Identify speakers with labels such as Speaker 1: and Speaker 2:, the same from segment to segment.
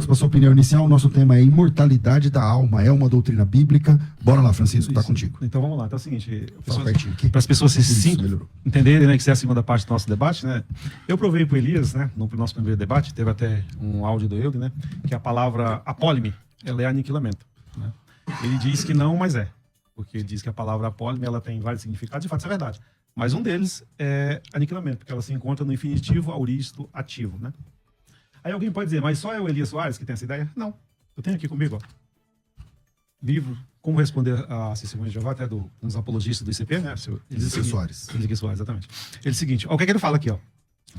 Speaker 1: para sua opinião inicial. O nosso tema é imortalidade da alma. É uma doutrina bíblica. Bora lá, Francisco, tá contigo.
Speaker 2: Então vamos lá. Então é o seguinte,
Speaker 1: para
Speaker 2: as pessoas entenderem, né, que essa é a segunda parte do nosso debate, né? Eu provei para o Elias, né, no nosso primeiro debate, teve até um áudio do Euler, né, que a palavra apólime, ela é aniquilamento, né? Ele diz que não, mas é. Porque ele diz que a palavra apólime, ela tem vários significados, de fato isso é verdade. Mas um deles é aniquilamento, porque ela se encontra no infinitivo auristo ativo, né? Aí alguém pode dizer, mas só é o Elias Soares que tem essa ideia? Não. Eu tenho aqui comigo, ó, livro Como Responder a Testemunha de Jeová, até dos apologistas do ICP, né?
Speaker 1: Elias Soares.
Speaker 2: Elias Soares, exatamente. Ele diz o seguinte, ó, o que é que ele fala aqui, ó?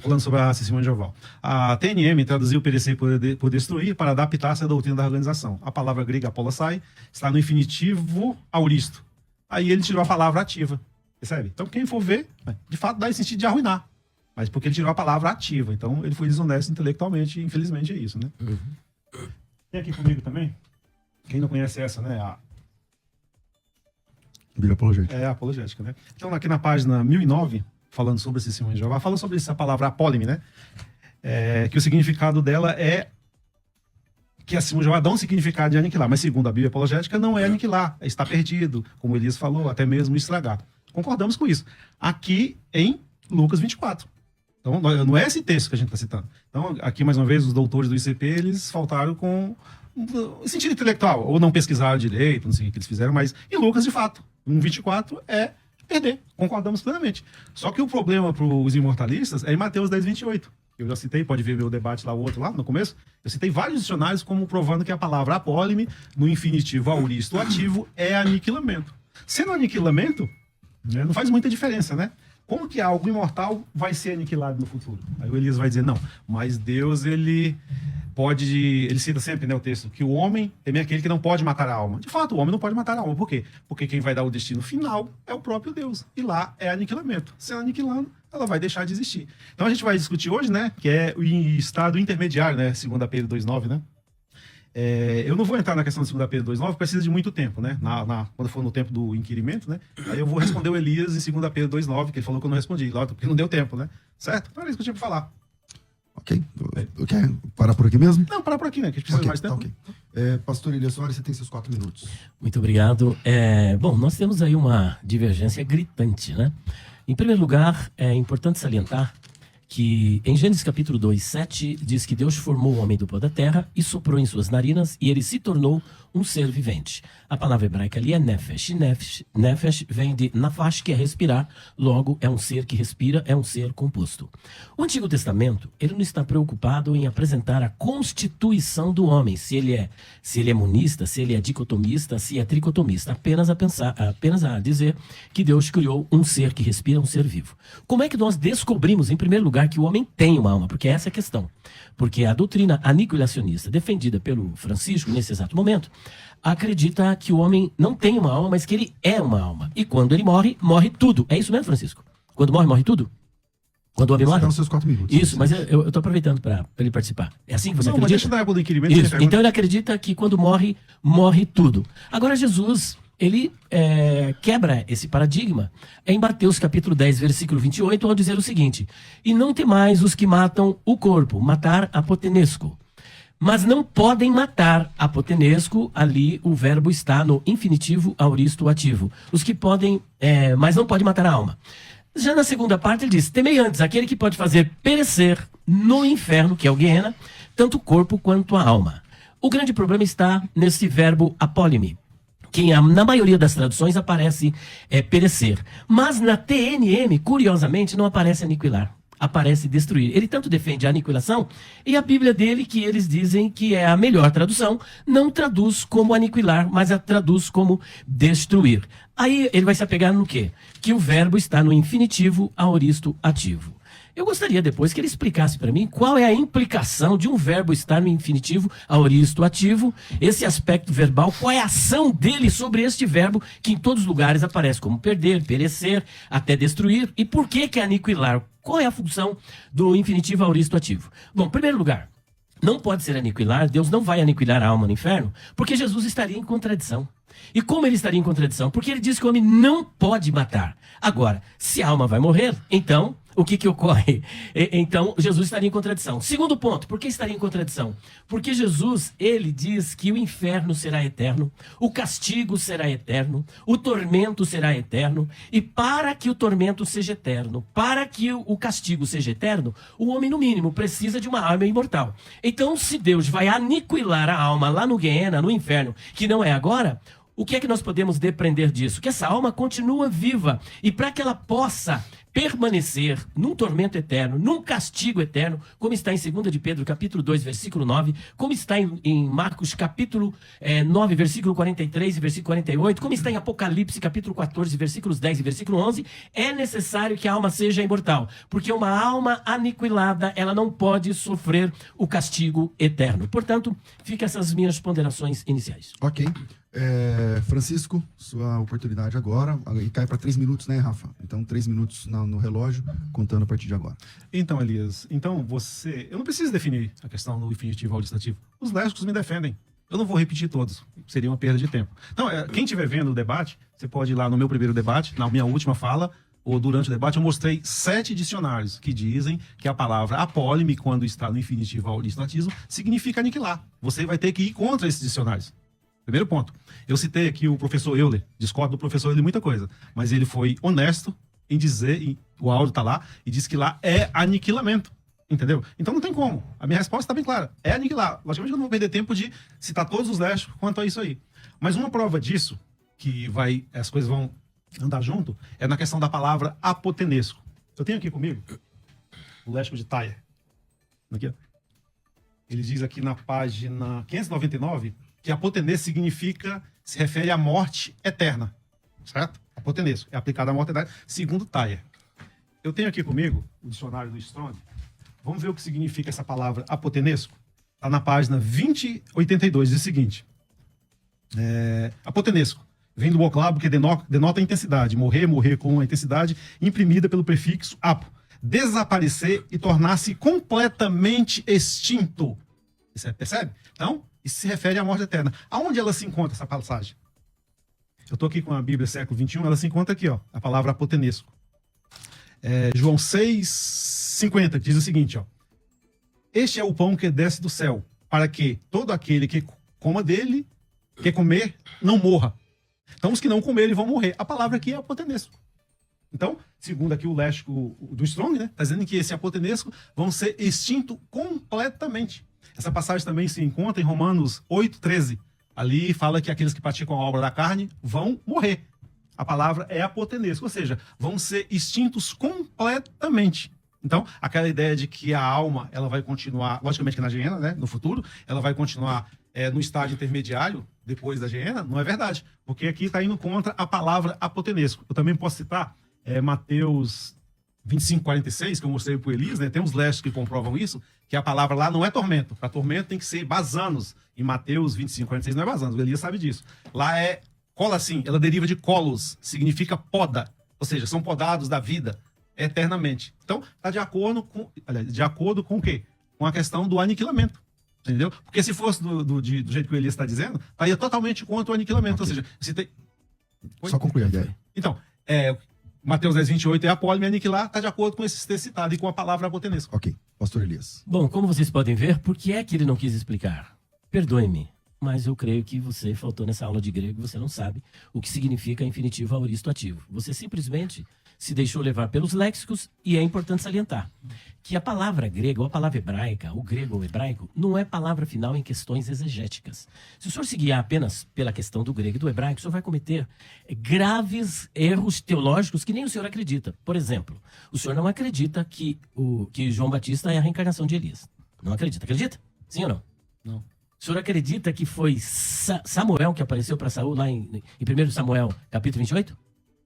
Speaker 2: Falando sobre a Testemunha de Jeová. A TNM traduziu perecer por destruir para adaptar-se à doutrina da organização. A palavra grega apolossai está no infinitivo auristo. Aí ele tirou a palavra ativa. Percebe? Então quem for ver, de fato dá esse sentido de arruinar. Mas porque ele tirou a palavra ativa. Então ele foi desonesto intelectualmente, infelizmente é isso, né? Tem aqui comigo também, quem não conhece essa, né? A
Speaker 1: Bíblia Apologética.
Speaker 2: É a apologética, né? Então aqui na página 1009, falando sobre esse Testemunho de Jeová, fala sobre essa palavra apólime, né? Que o significado dela é que a Testemunha de Jeová dá um significado de aniquilar, mas segundo a Bíblia Apologética não é aniquilar, é estar perdido, como Elias falou, até mesmo estragar. Concordamos com isso. Aqui em Lucas 24. Então, não é esse texto que a gente está citando. Então, aqui, mais uma vez, os doutores do ICP, eles faltaram com sentido intelectual, ou não pesquisaram direito, não sei o que eles fizeram, mas em Lucas, de fato, no 24 é perder. Concordamos plenamente. Só que o problema para os imortalistas é em Mateus 10, 28. Eu já citei, pode ver meu debate lá, o outro lá, no começo. Eu citei vários dicionários como provando que a palavra apólime, no infinitivo auristo ativo, é aniquilamento. Sendo aniquilamento, né, não faz muita diferença, né? Como que algo imortal vai ser aniquilado no futuro? Aí o Elias vai dizer, não, mas Deus, ele cita sempre, né, o texto, que o homem é aquele que não pode matar a alma. De fato, o homem não pode matar a alma. Por quê? Porque quem vai dar o destino final é o próprio Deus. E lá é aniquilamento. Sendo aniquilando, ela vai deixar de existir. Então a gente vai discutir hoje, né, que é o estado intermediário, né, 2 Pedro 2,9, né? Eu não vou entrar na questão de 2 Pedro 2,9, precisa de muito tempo, né? Quando for no tempo do inquirimento, né? Aí eu vou responder o Elias em 2 Pedro 2,9, que ele falou que eu não respondi, porque não deu tempo, né? Certo? Então era isso que eu tinha para falar.
Speaker 1: Ok. Quer parar por aqui mesmo?
Speaker 2: Não, parar por aqui, né? Que a gente precisa de mais tempo.
Speaker 1: Okay. Pastor Elias Soares, você tem seus 4 minutos.
Speaker 3: Muito obrigado. Bom, nós temos aí uma divergência gritante, né? Em primeiro lugar, é importante salientar que em Gênesis capítulo 2, 7, diz que Deus formou o homem do pó da terra e soprou em suas narinas e ele se tornou um ser vivente. A palavra hebraica ali é nefesh. Nefesh vem de nafash, que é respirar, logo é um ser que respira, é um ser composto. O Antigo Testamento, ele não está preocupado em apresentar a constituição do homem, se ele é monista, se ele é dicotomista, se é tricotomista, apenas a dizer que Deus criou um ser que respira, um ser vivo. Como é que nós descobrimos, em primeiro lugar, que o homem tem uma alma? Porque essa é a questão. Porque a doutrina aniquilacionista, defendida pelo Francisco nesse exato momento, acredita que o homem não tem uma alma, mas que ele é uma alma. E quando ele morre, morre tudo. É isso mesmo, Francisco? Quando morre, morre tudo? Quando o homem morre?
Speaker 1: Nos seus 4 minutos.
Speaker 3: Isso, mas eu estou aproveitando para ele participar. É assim que você acredita?
Speaker 2: Mas deixa na época do inquirimento.
Speaker 3: Isso. Então ele acredita que quando morre, morre tudo. Agora Jesus, ele quebra esse paradigma em Mateus capítulo 10, versículo 28, ao dizer o seguinte: e não temais os que matam o corpo, matar apotenesco. Mas não podem matar apotenesco, ali o verbo está no infinitivo auristo ativo. Os que podem, mas não pode matar a alma. Já na segunda parte ele diz: temei antes aquele que pode fazer perecer no inferno, que é o Guiena, tanto o corpo quanto a alma. O grande problema está nesse verbo apólime, que na maioria das traduções aparece perecer. Mas na TNM, curiosamente, não aparece aniquilar. Aparece destruir. Ele tanto defende a aniquilação, e a Bíblia dele, que eles dizem que é a melhor tradução, não traduz como aniquilar, mas a traduz como destruir. Aí ele vai se apegar no quê? Que o verbo está no infinitivo auristo ativo. Eu gostaria depois que ele explicasse para mim qual é a implicação de um verbo estar no infinitivo auristo ativo, esse aspecto verbal, qual é a ação dele sobre este verbo que em todos os lugares aparece como perder, perecer, até destruir, e por que é aniquilar? Qual é a função do infinitivo auristo ativo? Bom, em primeiro lugar, não pode ser aniquilar, Deus não vai aniquilar a alma no inferno, porque Jesus estaria em contradição. E como ele estaria em contradição? Porque ele diz que o homem não pode matar. Agora, se a alma vai morrer, então, o que ocorre? Então, Jesus estaria em contradição. Segundo ponto, por que estaria em contradição? Porque Jesus, ele diz que o inferno será eterno, o castigo será eterno, o tormento será eterno, e para que o tormento seja eterno, para que o castigo seja eterno, o homem, no mínimo, precisa de uma alma imortal. Então, se Deus vai aniquilar a alma lá no Guiena, no inferno, que não é agora, o que é que nós podemos depreender disso? Que essa alma continua viva. E para que ela possa permanecer num tormento eterno, num castigo eterno, como está em 2 de Pedro, capítulo 2, versículo 9, como está em Marcos, capítulo 9, versículo 43 e versículo 48, como está em Apocalipse, capítulo 14, versículos 10 e versículo 11, é necessário que a alma seja imortal, porque uma alma aniquilada, ela não pode sofrer o castigo eterno. Portanto, fica essas minhas ponderações iniciais.
Speaker 1: Ok. Francisco, sua oportunidade agora. E cai para 3 minutos, né, Rafa? Então, 3 minutos no relógio, contando a partir de agora.
Speaker 2: Então, Elias, eu não preciso definir a questão do infinitivo auditativo. Os lésbicos me defendem. Eu não vou repetir todos, seria uma perda de tempo. Então, quem estiver vendo o debate, você pode ir lá no meu primeiro debate, na minha última fala, ou durante o debate, eu mostrei 7 dicionários que dizem que a palavra apólime, quando está no infinitivo auditativo, significa aniquilar. Você vai ter que ir contra esses dicionários. Primeiro ponto. Eu citei aqui o professor Euler, discordo do professor Euler muita coisa, mas ele foi honesto em dizer, o áudio está lá, e diz que lá é aniquilamento. Entendeu? Então não tem como. A minha resposta está bem clara. É aniquilar. Logicamente eu não vou perder tempo de citar todos os lésbicos quanto a isso aí. Mas uma prova disso, que as coisas vão andar junto, é na questão da palavra apotenesco. Eu tenho aqui comigo o lésbico de Thayer. Aqui, ó. Ele diz aqui na página 599 que apotenesco se refere à morte eterna. Certo? Apotenesco. É aplicado à morte eterna, segundo Thayer. Eu tenho aqui comigo o dicionário do Strong. Vamos ver o que significa essa palavra apotenesco? Está na página 2082, diz o seguinte. Apotenesco. Vem do vocábulo que denota a intensidade. Morrer com a intensidade imprimida pelo prefixo apo. Desaparecer e tornar-se completamente extinto. Você percebe? Então, isso se refere à morte eterna. Aonde ela se encontra, essa passagem? Eu estou aqui com a Bíblia século XXI, ela se encontra aqui, ó, a palavra apotenesco. João 6,50, que diz o seguinte, ó. Este é o pão que desce do céu, para que todo aquele que coma dele, que comer, não morra. Então, os que não comerem vão morrer. A palavra aqui é apotenesco. Então, segundo aqui o léxico do Strong, né, está dizendo que esse apotenesco vão ser extintos completamente. Essa passagem também se encontra em Romanos 8,13. Ali fala que aqueles que praticam a obra da carne vão morrer. A palavra é apotenesco, ou seja, vão ser extintos completamente. Então, aquela ideia de que a alma ela vai continuar, logicamente que na Geena, né, no futuro, ela vai continuar no estágio intermediário, depois da Geena, não é verdade. Porque aqui está indo contra a palavra apotenesco. Eu também posso citar Mateus 25:46, que eu mostrei para o Elias, né, tem uns léxicos que comprovam isso, que a palavra lá não é tormento. Para tormento tem que ser basanos. Em Mateus 25:46 não é basanos, o Elias sabe disso. Lá é cola, sim, ela deriva de colos, significa poda, ou seja, são podados da vida eternamente. Então, está de acordo com o quê? Com a questão do aniquilamento, entendeu? Porque se fosse do jeito que o Elias está dizendo, estaria totalmente contra o aniquilamento,
Speaker 1: Okay.
Speaker 2: ou seja, se tem...
Speaker 1: Só concluir a ideia.
Speaker 2: Então, Mateus 10:28 é apólime, aniquilar, está de acordo com esse texto citado e com a palavra apotenesco.
Speaker 1: Ok, pastor Elias.
Speaker 3: Bom, como vocês podem ver, por que é que ele não quis explicar? Perdoe-me, mas eu creio que você faltou nessa aula de grego, você não sabe o que significa infinitivo aoristo ativo. Você simplesmente se deixou levar pelos léxicos, e é importante salientar que a palavra grega ou a palavra hebraica, o grego ou hebraico, não é palavra final em questões exegéticas. Se o senhor se guiar apenas pela questão do grego e do hebraico, o senhor vai cometer graves erros teológicos que nem o senhor acredita. Por exemplo, o senhor não acredita que João Batista é a reencarnação de Elias. Não acredita. Acredita? Sim ou não?
Speaker 2: Não.
Speaker 3: O senhor acredita que foi Samuel que apareceu para Saul lá em 1 Samuel, capítulo 28?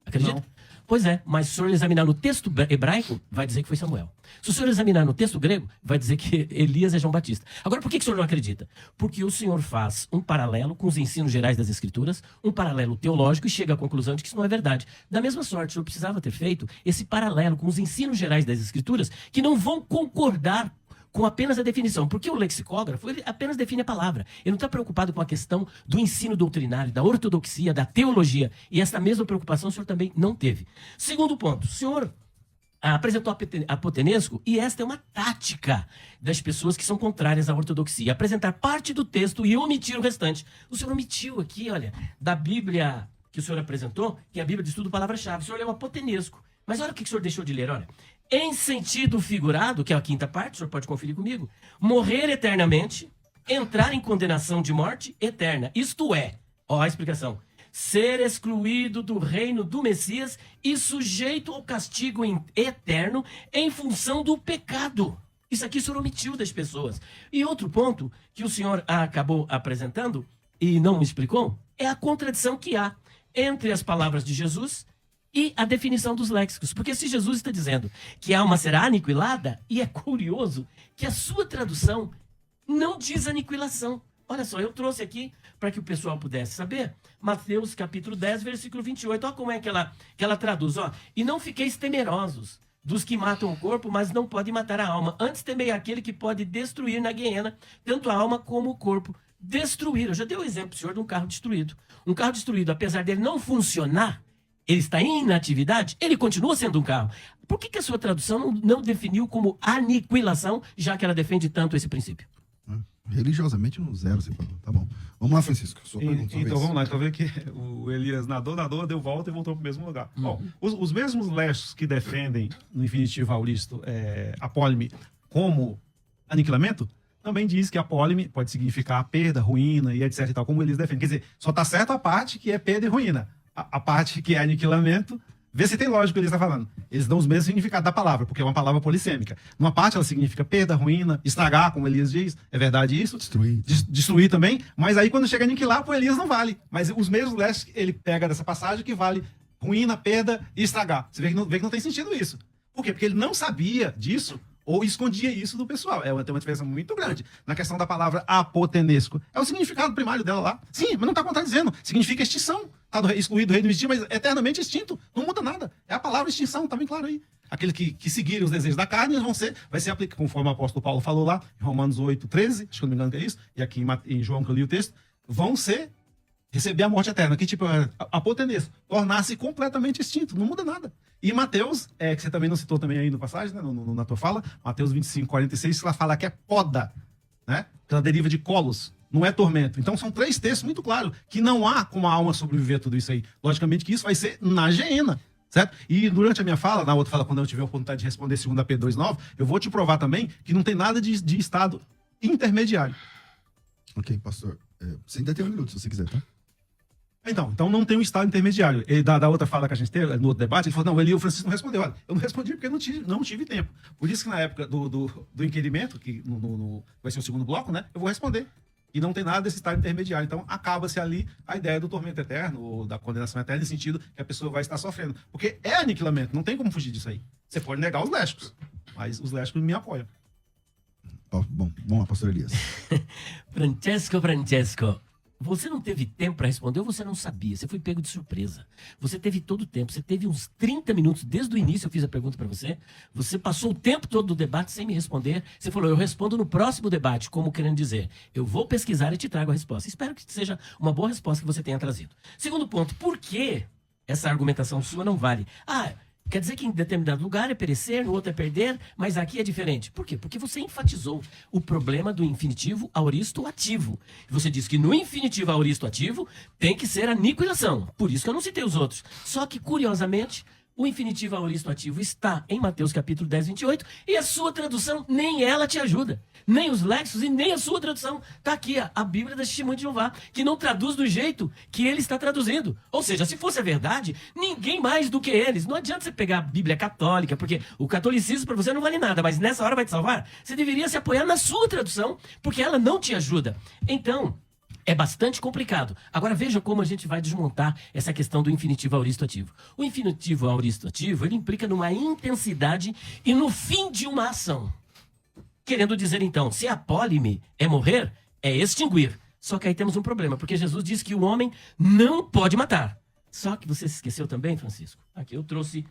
Speaker 3: Acredita?
Speaker 2: Não.
Speaker 3: Pois é, mas se o senhor examinar no texto hebraico, vai dizer que foi Samuel. Se o senhor examinar no texto grego, vai dizer que Elias é João Batista. Agora, por que o senhor não acredita? Porque o senhor faz um paralelo com os ensinos gerais das Escrituras, um paralelo teológico, e chega à conclusão de que isso não é verdade. Da mesma sorte, o senhor precisava ter feito esse paralelo com os ensinos gerais das Escrituras, que não vão concordar com apenas a definição. Porque o lexicógrafo, ele apenas define a palavra. Ele não está preocupado com a questão do ensino doutrinário, da ortodoxia, da teologia. E essa mesma preocupação o senhor também não teve. Segundo ponto, o senhor apresentou apotenesco, e esta é uma tática das pessoas que são contrárias à ortodoxia. Apresentar parte do texto e omitir o restante. O senhor omitiu aqui, olha, da Bíblia que o senhor apresentou, que é a Bíblia de Estudo Palavra-Chave. O senhor leu apotenesco. Mas olha o que o senhor deixou de ler, olha. Em sentido figurado, que é a quinta parte, o senhor pode conferir comigo, morrer eternamente, entrar em condenação de morte eterna. Isto é, ó a explicação, ser excluído do reino do Messias e sujeito ao castigo eterno em função do pecado. Isso aqui o senhor omitiu das pessoas. E outro ponto que o senhor acabou apresentando e não me explicou é a contradição que há entre as palavras de Jesus e a definição dos léxicos. Porque se Jesus está dizendo que a alma será aniquilada, e é curioso que a sua tradução não diz aniquilação. Olha só, eu trouxe aqui para que o pessoal pudesse saber. Mateus capítulo 10, versículo 28. Olha como é que ela traduz. Ó. E não fiqueis temerosos dos que matam o corpo, mas não podem matar a alma. Antes temei aquele que pode destruir na guiena, tanto a alma como o corpo. Destruir. Eu já dei o exemplo, senhor, de um carro destruído. Um carro destruído, apesar dele não funcionar, ele está em inatividade, ele continua sendo um carro. Por que a sua tradução não definiu como aniquilação, já que ela defende tanto esse princípio?
Speaker 1: Religiosamente no zero, você falou. Tá bom. Vamos lá, Francisco. Sua pergunta,
Speaker 2: então vamos lá. Então vê que o Elias nadou, deu volta e voltou para o mesmo lugar. Bom, os mesmos lestos que defendem no infinitivo auristo apólime como aniquilamento, também diz que apólime pode significar perda, ruína e etc e tal, como eles defendem. Quer dizer, só está certo a parte que é perda e ruína. A parte que é aniquilamento, vê se tem lógica o que ele está falando. Eles dão os mesmos significados da palavra, porque é uma palavra polissêmica. Numa parte ela significa perda, ruína, estragar, como Elias diz. É verdade isso? Destruir também. Mas aí quando chega a aniquilar, para Elias não vale. Mas os mesmos lestes ele pega dessa passagem que vale ruína, perda e estragar. Você vê que não tem sentido isso. Por quê? Porque ele não sabia disso ou escondia isso do pessoal. Tem uma diferença muito grande na questão da palavra apotenesco. É o significado primário dela lá. Sim, mas não está contradizendo. Significa extinção. Está excluído do reino existir, mas eternamente extinto. Não muda nada. É a palavra extinção, está bem claro aí. Aqueles que seguirem os desejos da carne, vai ser aplicado, conforme o apóstolo Paulo falou lá, em Romanos 8, 13, acho que não me engano que é isso, e aqui em João que eu li o texto, receber a morte eterna. Que tipo é apotenesco, tornar-se completamente extinto, não muda nada. E Mateus, que você também não citou também aí no passagem, né, na tua fala, Mateus 25, 46, ela fala que é poda, né? Que ela deriva de colos, não é tormento. Então são 3 textos muito claros que não há como a alma sobreviver a tudo isso aí. Logicamente que isso vai ser na geena, certo? E durante a minha fala, na outra fala, quando eu tiver a oportunidade de responder 2 Pedro 2,9, eu vou te provar também que não tem nada de estado intermediário.
Speaker 1: Ok, pastor. Você ainda tem 1 minuto, se você quiser, tá?
Speaker 2: Então não tem um estado intermediário. Ele, da outra fala que a gente teve, no outro debate, ele falou, não, o Francisco não respondeu. Olha, eu não respondi porque eu não tive tempo. Por isso que na época do inquirimento, que vai ser o segundo bloco, né, eu vou responder. E não tem nada desse estado intermediário. Então acaba-se ali a ideia do tormento eterno, ou da condenação eterna, no sentido que a pessoa vai estar sofrendo. Porque é aniquilamento, não tem como fugir disso aí. Você pode negar os lésticos, mas os lésticos me apoiam.
Speaker 1: Bom, vamos lá, pastor Elias.
Speaker 3: Francesco, você não teve tempo para responder ou você não sabia? Você foi pego de surpresa. Você teve todo o tempo. Você teve uns 30 minutos desde o início. Eu fiz a pergunta para você. Você passou o tempo todo do debate sem me responder. Você falou, eu respondo no próximo debate, como querendo dizer, eu vou pesquisar e te trago a resposta. Espero que seja uma boa resposta que você tenha trazido. Segundo ponto, por que essa argumentação sua não vale? Quer dizer que em determinado lugar é perecer, no outro é perder, mas aqui é diferente. Por quê? Porque você enfatizou o problema do infinitivo auristo ativo. Você disse que no infinitivo auristo ativo tem que ser aniquilação. Por isso que eu não citei os outros. Só que, curiosamente, o infinitivo auristo ativo está em Mateus capítulo 10, 28, e a sua tradução, nem ela te ajuda. Nem os léxicos e nem a sua tradução. Está aqui a Bíblia da Testemunha de Jeová, que não traduz do jeito que ele está traduzindo. Ou seja, se fosse a verdade, ninguém mais do que eles. Não adianta você pegar a Bíblia católica, porque o catolicismo para você não vale nada, mas nessa hora vai te salvar. Você deveria se apoiar na sua tradução, porque ela não te ajuda. Então, é bastante complicado. Agora veja como a gente vai desmontar essa questão do infinitivo auristo ativo. O infinitivo auristo ativo, ele implica numa intensidade e no fim de uma ação. Querendo dizer, então, se apólime é morrer, é extinguir. Só que aí temos um problema, porque Jesus diz que o homem não pode matar. Só que você se esqueceu também, Francisco. Aqui eu trouxe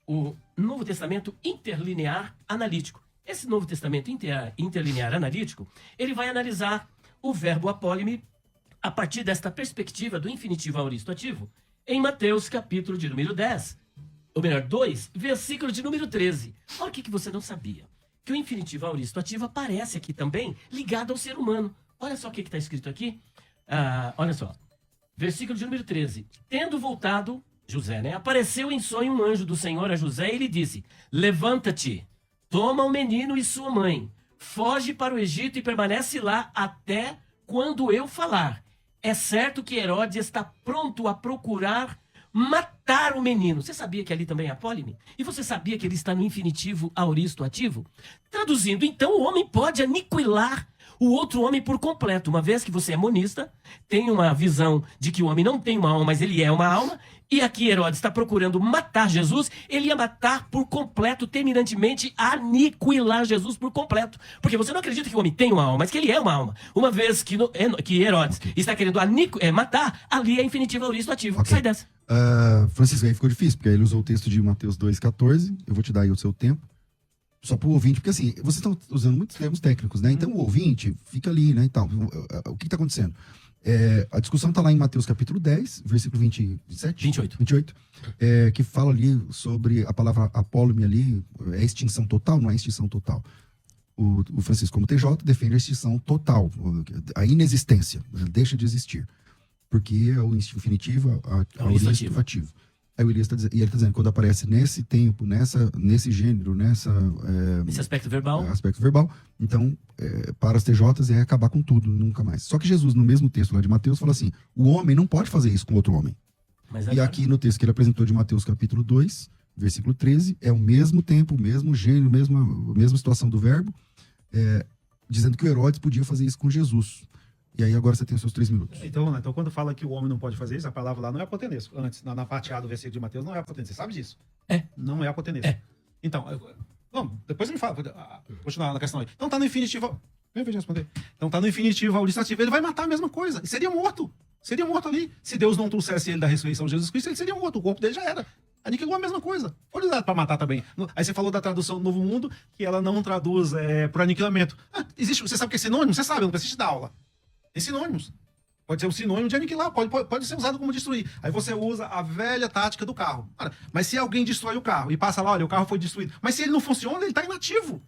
Speaker 3: o Novo Testamento interlinear analítico. Esse Novo Testamento interlinear analítico, ele vai analisar o verbo apólime a partir desta perspectiva do infinitivo aoristo ativo em Mateus capítulo de número 10, ou melhor, 2, versículo de número 13. Olha o que você não sabia. Que o infinitivo aoristo ativo aparece aqui também ligado ao ser humano. Olha só o que está escrito aqui. Olha só. Versículo de número 13. Tendo voltado, José, né? Apareceu em sonho um anjo do Senhor a José e lhe disse: levanta-te, toma o menino e sua mãe, foge para o Egito e permanece lá até quando eu falar. É certo que Herodes está pronto a procurar matar o menino. Você sabia que ali também é apólime? E você sabia que ele está no infinitivo aoristo ativo? Traduzindo, então, o homem pode aniquilar o outro homem por completo. Uma vez que você é monista, tem uma visão de que o homem não tem uma alma, mas ele é uma alma, e aqui Herodes está procurando matar Jesus, ele ia matar por completo, terminantemente, aniquilar Jesus por completo. Porque você não acredita que o homem tem uma alma, mas que ele é uma alma. Uma vez que Herodes está querendo matar, ali é infinitivo aoristo ativo.
Speaker 1: Ok.
Speaker 3: Sai dessa.
Speaker 1: Francisco, aí ficou difícil, porque aí ele usou o texto de Mateus 2,14. Eu vou te dar aí o seu tempo. Só para o ouvinte, porque assim, vocês estão usando muitos termos técnicos, né? Então o ouvinte fica ali, né? Então, o que está acontecendo? A discussão está lá em Mateus capítulo 10, versículo 28, que fala ali sobre a palavra apólome ali, é extinção total, não é extinção total. O Francisco, como TJ, defende a extinção total, a inexistência, deixa de existir. Porque é o infinitivo,
Speaker 3: Aoristo
Speaker 1: aoristo ativo. Aí o Elias está dizendo, quando aparece nesse tempo, nesse gênero,
Speaker 3: Esse aspecto verbal.
Speaker 1: aspecto verbal, então, para as TJs é acabar com tudo, nunca mais. Só que Jesus, no mesmo texto lá de Mateus, fala assim, o homem não pode fazer isso com outro homem.
Speaker 3: Mas
Speaker 1: E aqui no texto que ele apresentou de Mateus capítulo 2, versículo 13, é o mesmo tempo, o mesmo gênero, a mesma situação do verbo, dizendo que o Herodes podia fazer isso com Jesus. E aí agora você tem os seus 3 minutos.
Speaker 2: Então, quando fala que o homem não pode fazer isso, a palavra lá não é apotenesco. Antes, na parte A do versículo de Mateus, não é apotenesco. Você sabe disso? Não é apotenesco. Então, depois me fala, continuar na questão aí. Então tá no infinitivo. Vem responder. Então tá no infinitivo aoristo ativo, ele vai matar a mesma coisa. E seria morto. Seria morto ali. Se Deus não trouxesse ele da ressurreição de Jesus Cristo, ele seria morto. O corpo dele já era. Aniquilou a mesma coisa. Foi usado para matar também. Aí você falou da tradução do Novo Mundo, que ela não traduz por aniquilamento. Existe, você sabe o que é sinônimo? Você sabe, não precisa dar aula. Tem sinônimos. Pode ser um sinônimo de aniquilar, pode ser usado como destruir. Aí você usa a velha tática do carro. Cara, mas se alguém destrói o carro e passa lá, olha, o carro foi destruído. Mas se ele não funciona, ele está inativo.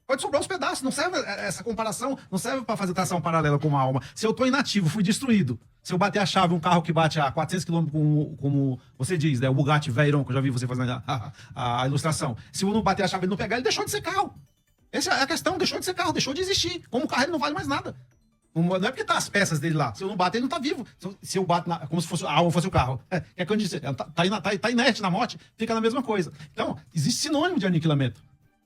Speaker 2: Pode sobrar os pedaços. Não serve essa comparação, não serve para fazer tração paralela com uma alma. Se eu estou inativo, fui destruído. Se eu bater a chave, um carro que bate a 400 km, como você diz, né, o Bugatti Veyron, que eu já vi você fazendo a ilustração. Se eu não bater a chave e não pegar, ele deixou de ser carro. Essa é a questão, deixou de ser carro, deixou de existir. Como carro, ele não vale mais nada. Não é porque tá as peças dele lá. Se eu não bater, ele não tá vivo. Se eu bato como se a alma fosse o carro. É que eu disse, tá inerte na morte, fica na mesma coisa. Então, existe sinônimo de aniquilamento.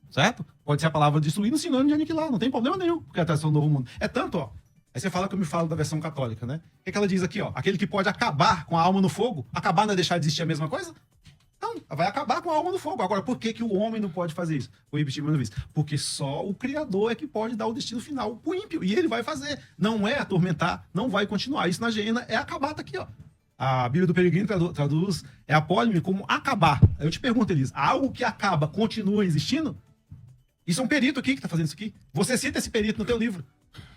Speaker 2: Certo? Pode ser a palavra destruir no sinônimo de aniquilar. Não tem problema nenhum, porque é a tradução do Novo Mundo. É tanto, ó. Aí você fala que eu me falo da versão católica, né? O que ela diz aqui, ó? Aquele que pode acabar com a alma no fogo, acabar não é deixar de existir a mesma coisa? Não, vai acabar com a alma no fogo. Agora, por que o homem não pode fazer isso? Vou repetir mais uma vez. Porque só o Criador é que pode dar o destino final pro ímpio. E ele vai fazer. Não é atormentar, não vai continuar. Isso na Gênesis é acabar, tá aqui, ó. A Bíblia do Peregrino traduz apólime como acabar. Aí eu te pergunto, Elisa, algo que acaba continua existindo? Isso é um perito aqui que tá fazendo isso aqui. Você cita esse perito no teu livro.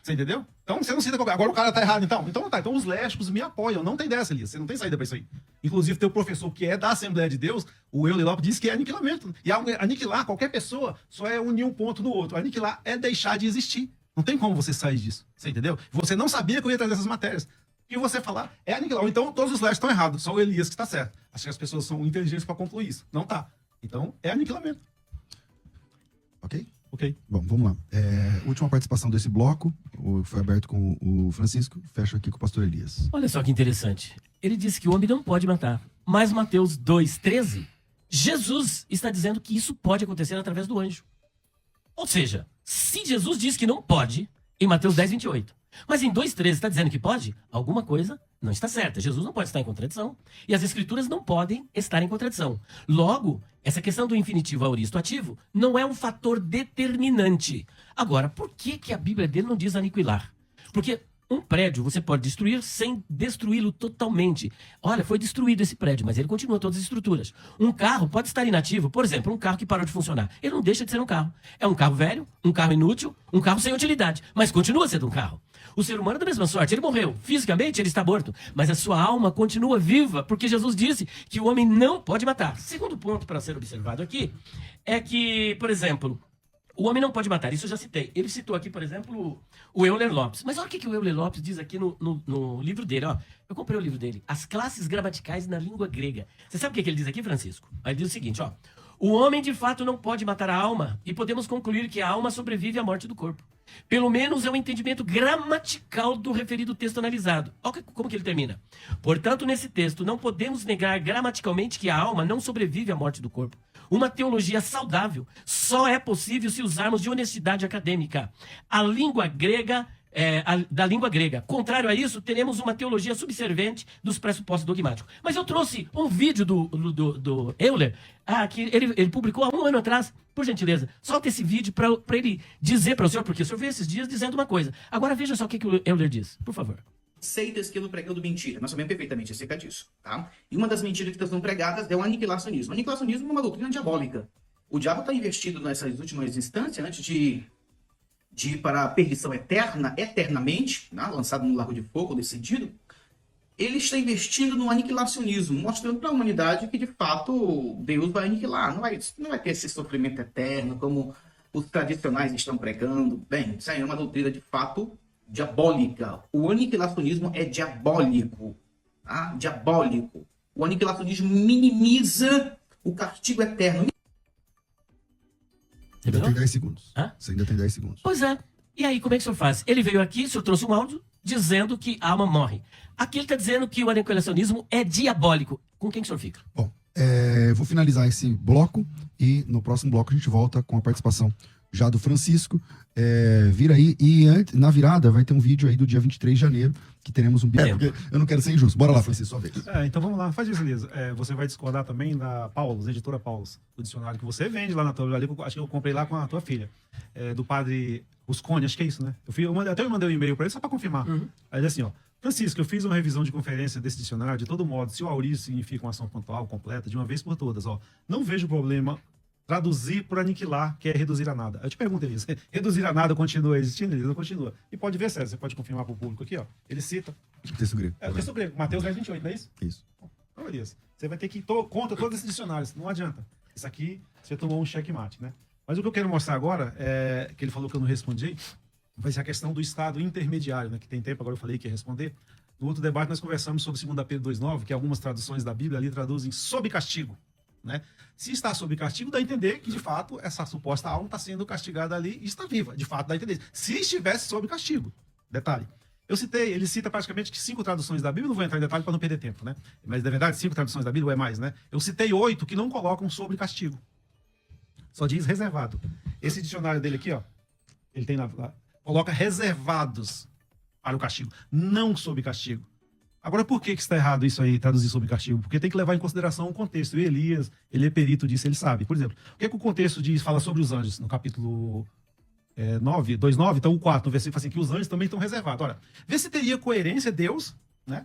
Speaker 2: Você entendeu? Então você não cita qualquer. Agora o cara tá errado, então. Então tá. Então os lésbicos me apoiam. Não tem dessa, Elias. Você não tem saída pra isso aí. Inclusive, teu professor, que é da Assembleia de Deus, o Euler Lopes, diz que é aniquilamento. E aniquilar qualquer pessoa só é unir um ponto no outro. Aniquilar é deixar de existir. Não tem como você sair disso. Você entendeu? Você não sabia que eu ia trazer essas matérias. O que você falar é aniquilar. Ou então todos os lésbicos estão errados. Só o Elias que está certo. Acho que as pessoas são inteligentes para concluir isso. Não tá. Então é aniquilamento.
Speaker 1: Ok?
Speaker 2: Ok.
Speaker 1: Bom, vamos lá. Última participação desse bloco, foi aberto com o Francisco, fecho aqui com o pastor Elias.
Speaker 3: Olha só que interessante. Ele disse que o homem não pode matar. Mas Mateus 2,13, Jesus está dizendo que isso pode acontecer através do anjo. Ou seja, se Jesus diz que não pode, em Mateus 10,28, mas em 2,13 está dizendo que pode, alguma coisa não está certa. Jesus não pode estar em contradição. E as escrituras não podem estar em contradição. Logo, essa questão do infinitivo aoristo ativo não é um fator determinante. Agora, por que a Bíblia dele não diz aniquilar? Porque Um prédio você pode destruir sem destruí-lo totalmente. Olha, foi destruído esse prédio, mas ele continua todas as estruturas. Um carro pode estar inativo. Por exemplo, um carro que parou de funcionar. Ele não deixa de ser um carro. É um carro velho, um carro inútil, um carro sem utilidade, mas continua sendo um carro. O ser humano é da mesma sorte. Ele morreu. Fisicamente, ele está morto. Mas a sua alma continua viva, porque Jesus disse que o homem não pode matar. Segundo ponto para ser observado aqui é que, por exemplo, o homem não pode matar. Isso eu já citei. Ele citou aqui, por exemplo, o Euler Lopes. Mas olha o que o Euler Lopes diz aqui no livro dele. Ó. Eu comprei o livro dele. As classes gramaticais na língua grega. Você sabe o que ele diz aqui, Francisco? Ele diz o seguinte, ó. O homem, de fato, não pode matar a alma, e podemos concluir que a alma sobrevive à morte do corpo. Pelo menos é o entendimento gramatical do referido texto analisado. Olha como que ele termina. Portanto, nesse texto, não podemos negar gramaticalmente que a alma não sobrevive à morte do corpo. Uma teologia saudável só é possível se usarmos de honestidade acadêmica. A língua grega... da língua grega. Contrário a isso, teremos uma teologia subserviente dos pressupostos dogmáticos. Mas eu trouxe um vídeo do Euler, que ele publicou há 1 ano atrás. Por gentileza, solta esse vídeo para ele dizer para o senhor, porque o senhor veio esses dias dizendo uma coisa. Agora veja só o que o Euler diz, por favor.
Speaker 4: Seitas que andam pregando mentira. Nós sabemos perfeitamente acerca disso, tá? E uma das mentiras que estão sendo pregadas é o aniquilacionismo. O aniquilacionismo é uma doutrina diabólica. O diabo está investido nessas últimas instâncias, antes de ir para a perdição eterna, eternamente, né? Lançado no lago de fogo, nesse sentido, ele está investindo no aniquilacionismo, mostrando para a humanidade que, de fato, Deus vai aniquilar. Não vai ter esse sofrimento eterno, como os tradicionais estão pregando. Bem, isso aí é uma doutrina, de fato, diabólica. O aniquilacionismo é diabólico. Tá? Diabólico. O aniquilacionismo minimiza o castigo eterno.
Speaker 1: Ainda tem 10 segundos.
Speaker 3: Hã?
Speaker 1: Você ainda tem 10 segundos.
Speaker 3: Pois é. E aí, como é que o senhor faz? Ele veio aqui, o senhor trouxe um áudio dizendo que a alma morre. Aqui ele está dizendo que o aniquilacionismo é diabólico. Com quem que o senhor fica?
Speaker 1: Bom, eu vou finalizar esse bloco e no próximo bloco a gente volta com a participação já do Francisco. Vira aí e na virada vai ter um vídeo aí do dia 23 de janeiro que teremos um... porque eu não quero ser injusto. Bora lá, Francisco, sua vez.
Speaker 2: Então vamos lá, faz isso, Elisa. Você vai discordar também da Paulus, editora Paulus, do dicionário que você vende lá na tua livraria, acho que eu comprei lá com a tua filha, do padre Rusconi, acho que é isso, né? Eu mandei um e-mail para ele só para confirmar. Aí ele assim, ó, Francisco, eu fiz uma revisão de conferência desse dicionário, de todo modo, se o auris significa uma ação pontual, completa, de uma vez por todas, ó, não vejo problema traduzir por aniquilar, que é reduzir a nada. Eu te pergunto, Elisa, reduzir a nada continua existindo? Elisa, não continua. E pode ver, César, você pode confirmar para o público aqui, ó. Ele cita...
Speaker 1: O texto grego.
Speaker 2: O texto grego, Mateus 10, 28, não é isso?
Speaker 1: Isso.
Speaker 2: Então, Elias, você vai ter que ir contra todos esses dicionários, não adianta. Isso aqui, você tomou um checkmate, né? Mas o que eu quero mostrar agora, que ele falou que eu não respondi, vai ser a questão do estado intermediário, né? Que tem tempo, agora eu falei que ia responder. No outro debate nós conversamos sobre 2 Pedro 2,9, que algumas traduções da Bíblia ali traduzem sob castigo, né? Se está sob castigo, dá a entender que, de fato, essa suposta alma está sendo castigada ali e está viva. De fato, dá a entender. Se estivesse sob castigo. Detalhe. Ele cita praticamente que 5 traduções da Bíblia, não vou entrar em detalhe para não perder tempo, né? Mas, na verdade, 5 traduções da Bíblia ou é mais, né? Eu citei 8 que não colocam sobre castigo. Só diz reservado. Esse dicionário dele aqui, ó, ele tem coloca reservados para o castigo, não sob castigo. Agora, por que está errado isso aí, traduzir sob castigo? Porque tem que levar em consideração o contexto. E Elias, ele é perito disso, ele sabe. Por exemplo, o que o contexto fala sobre os anjos, no capítulo 2,9, então o 4, no versículo, fala assim, que os anjos também estão reservados. Ora, vê se teria coerência Deus, né?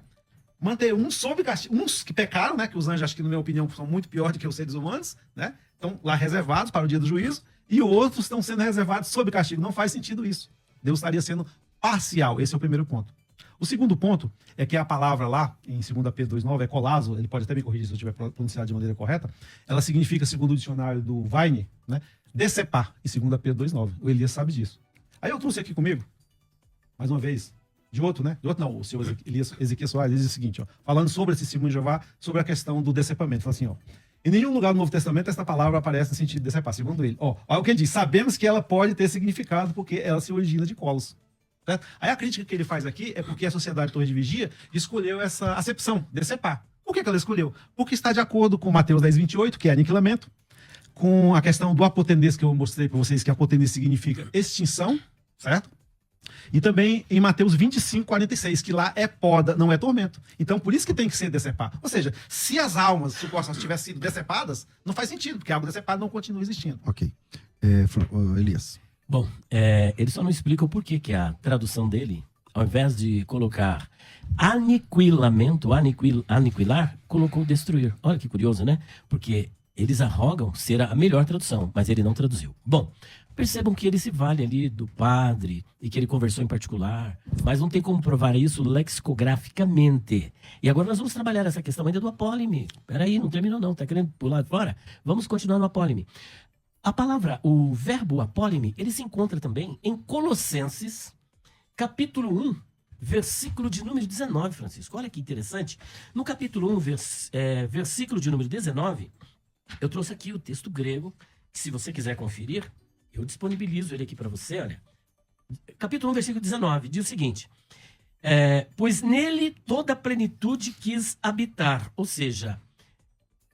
Speaker 2: Manter uns sob castigo, uns que pecaram, né? Que os anjos, acho que, na minha opinião, são muito piores do que os seres humanos, né? Estão lá reservados para o dia do juízo, e outros estão sendo reservados sob castigo. Não faz sentido isso. Deus estaria sendo parcial. Esse é o primeiro ponto. O segundo ponto é que a palavra lá, em 2 Pedro 2,9, é colazo, ele pode até me corrigir se eu estiver pronunciado de maneira correta, ela significa, segundo o dicionário do Weine, né, decepar, em 2 Pedro 2,9. O Elias sabe disso. Aí eu trouxe aqui comigo, mais uma vez, de outro, né? De outro não, o senhor Ezequiel Soares diz o seguinte, ó, falando sobre esse testemunho de Jeová, sobre a questão do decepamento. Fala assim, ó, em nenhum lugar do Novo Testamento essa palavra aparece no sentido de decepar, segundo ele. Ó, olha o que ele diz, sabemos que ela pode ter significado porque ela se origina de colos. Certo? Aí a crítica que ele faz aqui é porque a Sociedade Torre de Vigia escolheu essa acepção, decepar. Por que ela escolheu? Porque está de acordo com Mateus 10, 28, que é aniquilamento, com a questão do apotendes que eu mostrei para vocês, que apotendes significa extinção, certo? E também em Mateus 25, 46, que lá é poda, não é tormento. Então, por isso que tem que ser decepar. Ou seja, se as almas supostamente tivessem sido decepadas, não faz sentido, porque algo decepado não continua existindo.
Speaker 1: Ok. Elias.
Speaker 3: Bom, ele só não explica o porquê que a tradução dele, ao invés de colocar aniquilamento, aniquilar, colocou destruir. Olha que curioso, né? Porque eles arrogam ser a melhor tradução, mas ele não traduziu. Bom, percebam que ele se vale ali do padre e que ele conversou em particular, mas não tem como provar isso lexicograficamente. E agora nós vamos trabalhar essa questão ainda do apólime. Peraí, não terminou não, tá querendo pular fora? Vamos continuar no apólime. A palavra, o verbo apólime, ele se encontra também em Colossenses, capítulo 1, versículo de número 19, Francisco. Olha que interessante. No capítulo 1, versículo de número 19, eu trouxe aqui o texto grego, que se você quiser conferir, eu disponibilizo ele aqui para você, olha. Capítulo 1, versículo 19, diz o seguinte: pois nele toda a plenitude quis habitar, ou seja,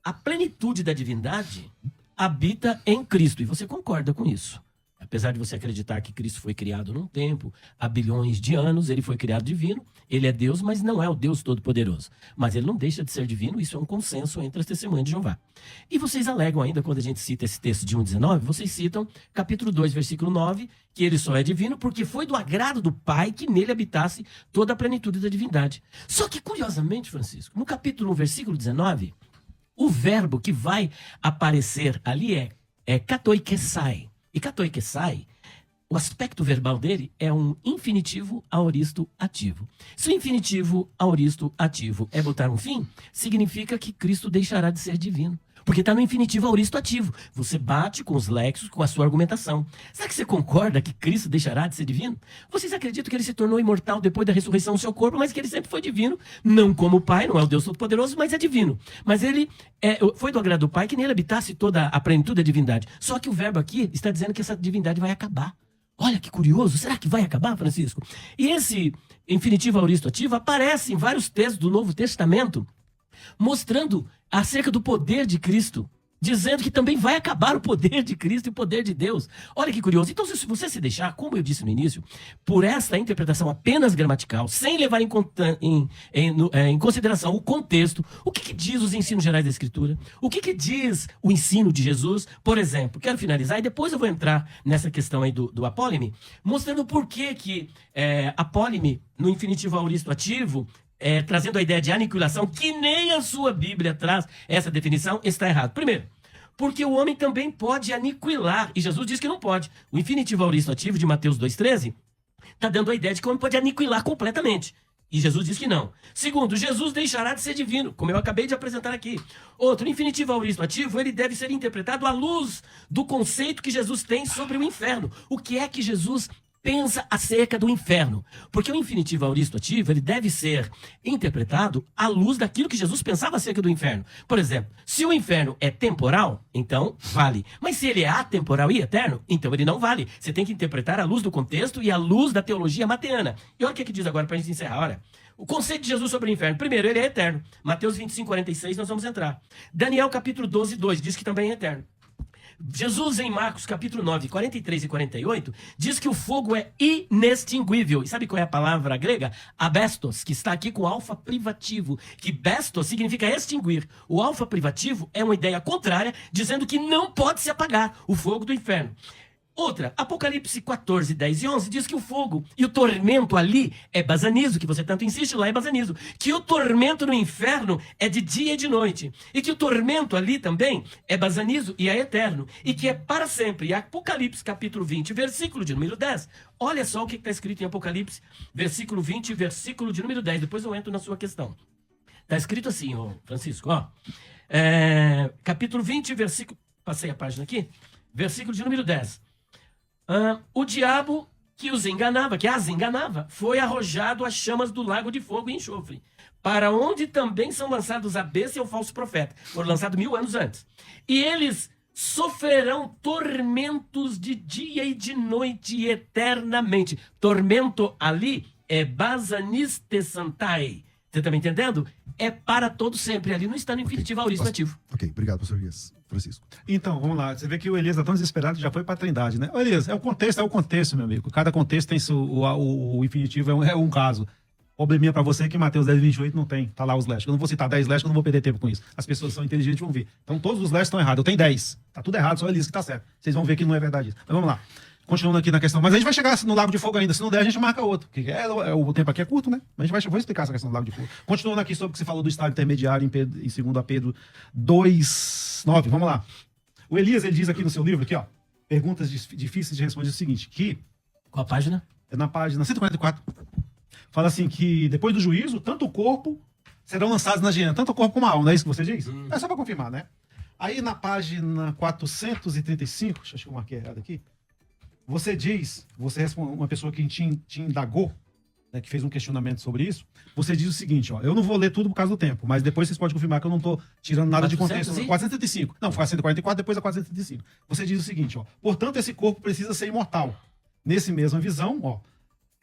Speaker 3: a plenitude da divindade habita em Cristo, e você concorda com isso. Apesar de você acreditar que Cristo foi criado num tempo, há bilhões de anos, ele foi criado divino, ele é Deus, mas não é o Deus Todo-Poderoso. Mas ele não deixa de ser divino, isso é um consenso entre as testemunhas de Jeová. E vocês alegam ainda, quando a gente cita esse texto de 1,19, vocês citam capítulo 2, versículo 9, que ele só é divino porque foi do agrado do Pai que nele habitasse toda a plenitude da divindade. Só que, curiosamente, Francisco, no capítulo 1, versículo 19, o verbo que vai aparecer ali é katoikesai. E katoikesai, o aspecto verbal dele é um infinitivo aoristo ativo. Se o infinitivo aoristo ativo é botar um fim, significa que Cristo deixará de ser divino. Porque está no infinitivo aoristo ativo. Você bate com os léxicos, com a sua argumentação. Será que você concorda que Cristo deixará de ser divino? Vocês acreditam que ele se tornou imortal depois da ressurreição do seu corpo, mas que ele sempre foi divino, não como o Pai, não é o Deus Todo-Poderoso, mas é divino. Mas ele foi do agrado do Pai que nele habitasse toda a plenitude da divindade. Só que o verbo aqui está dizendo que essa divindade vai acabar. Olha que curioso, será que vai acabar, Francisco? E esse infinitivo aoristo ativo aparece em vários textos do Novo Testamento, mostrando acerca do poder de Cristo, dizendo que também vai acabar o poder de Cristo e o poder de Deus. Olha que curioso. Então, se você se deixar, como eu disse no início, por esta interpretação apenas gramatical, sem levar em consideração o contexto, o que diz os ensinos gerais da Escritura, o que diz o ensino de Jesus, por exemplo, quero finalizar e depois eu vou entrar nessa questão aí do apólime, mostrando por que apólime, no infinitivo aoristo ativo, trazendo a ideia de aniquilação, que nem a sua Bíblia traz essa definição, está errado. Primeiro, porque o homem também pode aniquilar, e Jesus diz que não pode. O infinitivo aoristo ativo de Mateus 2,13 está dando a ideia de que o homem pode aniquilar completamente. E Jesus diz que não. Segundo, Jesus deixará de ser divino, como eu acabei de apresentar aqui. Outro, o infinitivo aoristo ativo, ele deve ser interpretado à luz do conceito que Jesus tem sobre o inferno. O que é que Jesus pensa acerca do inferno? Porque o infinitivo aoristo ativo, ele deve ser interpretado à luz daquilo que Jesus pensava acerca do inferno. Por exemplo, se o inferno é temporal, então vale. Mas se ele é atemporal e eterno, então ele não vale. Você tem que interpretar à luz do contexto e à luz da teologia mateana. E olha o que diz agora para a gente encerrar. Olha, o conceito de Jesus sobre o inferno. Primeiro, ele é eterno. Mateus 25:46, nós vamos entrar. Daniel capítulo 12:2 diz que também é eterno. Jesus, em Marcos, capítulo 9, 43 e 48, diz que o fogo é inextinguível. E sabe qual é a palavra grega? Abestos, que está aqui com alfa privativo. Que bestos significa extinguir. O alfa privativo é uma ideia contrária, dizendo que não pode se apagar o fogo do inferno. Outra, Apocalipse 14, 10 e 11 diz que o fogo e o tormento ali é basanizo, que você tanto insiste, lá é basanizo. Que o tormento no inferno é de dia e de noite. E que o tormento ali também é basanizo e é eterno. E que é para sempre. E Apocalipse capítulo 20, versículo de número 10. Olha só o que está escrito em Apocalipse, versículo 20, versículo de número 10. Depois eu entro na sua questão. Está escrito assim, ó, Francisco, ó. Capítulo 20, versículo... Passei a página aqui. Versículo de número 10. O diabo que as enganava, foi arrojado às chamas do lago de fogo e enxofre, para onde também são lançados a besta e o falso profeta. Foram lançados 1000 anos antes. E eles sofrerão tormentos de dia e de noite eternamente. Tormento ali é basanistesantai. Você está me entendendo? É para todo sempre. Ali não está no infinitivo aoristo ativo.
Speaker 1: Ok, obrigado, professor Francisco.
Speaker 2: Então, vamos lá. Você vê que o Elias está tão desesperado que já foi para a Trindade, né? Ô, Elias, é o contexto, meu amigo. Cada contexto tem o infinitivo, é um caso. Probleminha para você que Mateus 10, 28 não tem. Tá lá os lésticos. Eu não vou citar 10 lésticos, eu não vou perder tempo com isso. As pessoas são inteligentes e vão ver. Então, todos os lésticos estão errados. Eu tenho 10. Tá tudo errado, só o Elias que tá certo. Vocês vão ver que não é verdade isso. Mas vamos lá. Continuando aqui na questão, mas a gente vai chegar no Lago de Fogo ainda, se não der a gente marca outro, porque o tempo aqui é curto, né? Mas a gente vou explicar essa questão do Lago de Fogo. Continuando aqui sobre o que você falou do estado intermediário em 2 Pedro 2:9, vamos lá. O Elias, ele diz aqui no seu livro, aqui, ó, perguntas difíceis de responder o seguinte, que...
Speaker 3: Qual a página?
Speaker 2: É na página 144. Fala assim que depois do juízo, tanto o corpo serão lançados na hiena, tanto o corpo como a alma, não é isso que você diz? É só para confirmar, né? Aí na página 435, acho que eu marquei errado aqui, você diz, você responde, uma pessoa que te indagou, né, que fez um questionamento sobre isso, você diz o seguinte, ó, eu não vou ler tudo por causa do tempo, mas depois vocês podem confirmar que eu não estou tirando nada de contexto. 435. Não, foi a 144, depois a 435. Você diz o seguinte, ó, portanto esse corpo precisa ser imortal. Nesse mesma visão, ó,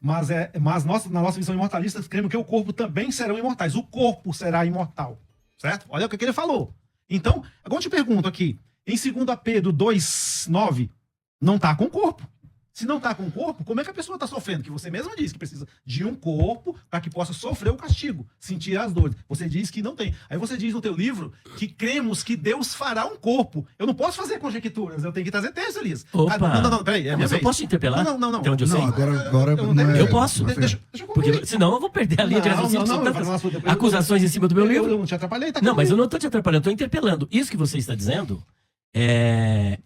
Speaker 2: mas na nossa visão imortalista, cremos que o corpo também serão imortais. O corpo será imortal, certo? Olha o que ele falou. Então, agora eu te pergunto aqui, em 2 Pedro 2:9, não está com o corpo. Se não está com o corpo, como é que a pessoa está sofrendo? Que você mesmo diz que precisa de um corpo para que possa sofrer o castigo, sentir as dores. Você diz que não tem. Aí você diz no teu livro que cremos que Deus fará um corpo. Eu não posso fazer conjecturas, eu tenho que trazer texto, Elias.
Speaker 3: Opa.
Speaker 2: Não, peraí.
Speaker 3: Mas eu posso te interpelar?
Speaker 2: Não.
Speaker 3: Até onde eu sei?
Speaker 1: Não, agora
Speaker 3: Eu posso.
Speaker 2: Deixa eu concluir.
Speaker 3: Porque senão eu vou perder a linha de raciocínio. São tantas
Speaker 2: depois
Speaker 3: acusações em cima do meu livro.
Speaker 2: Eu não te atrapalhei, tá?
Speaker 3: Não, mas eu não estou te atrapalhando, estou interpelando. Isso que você está dizendo,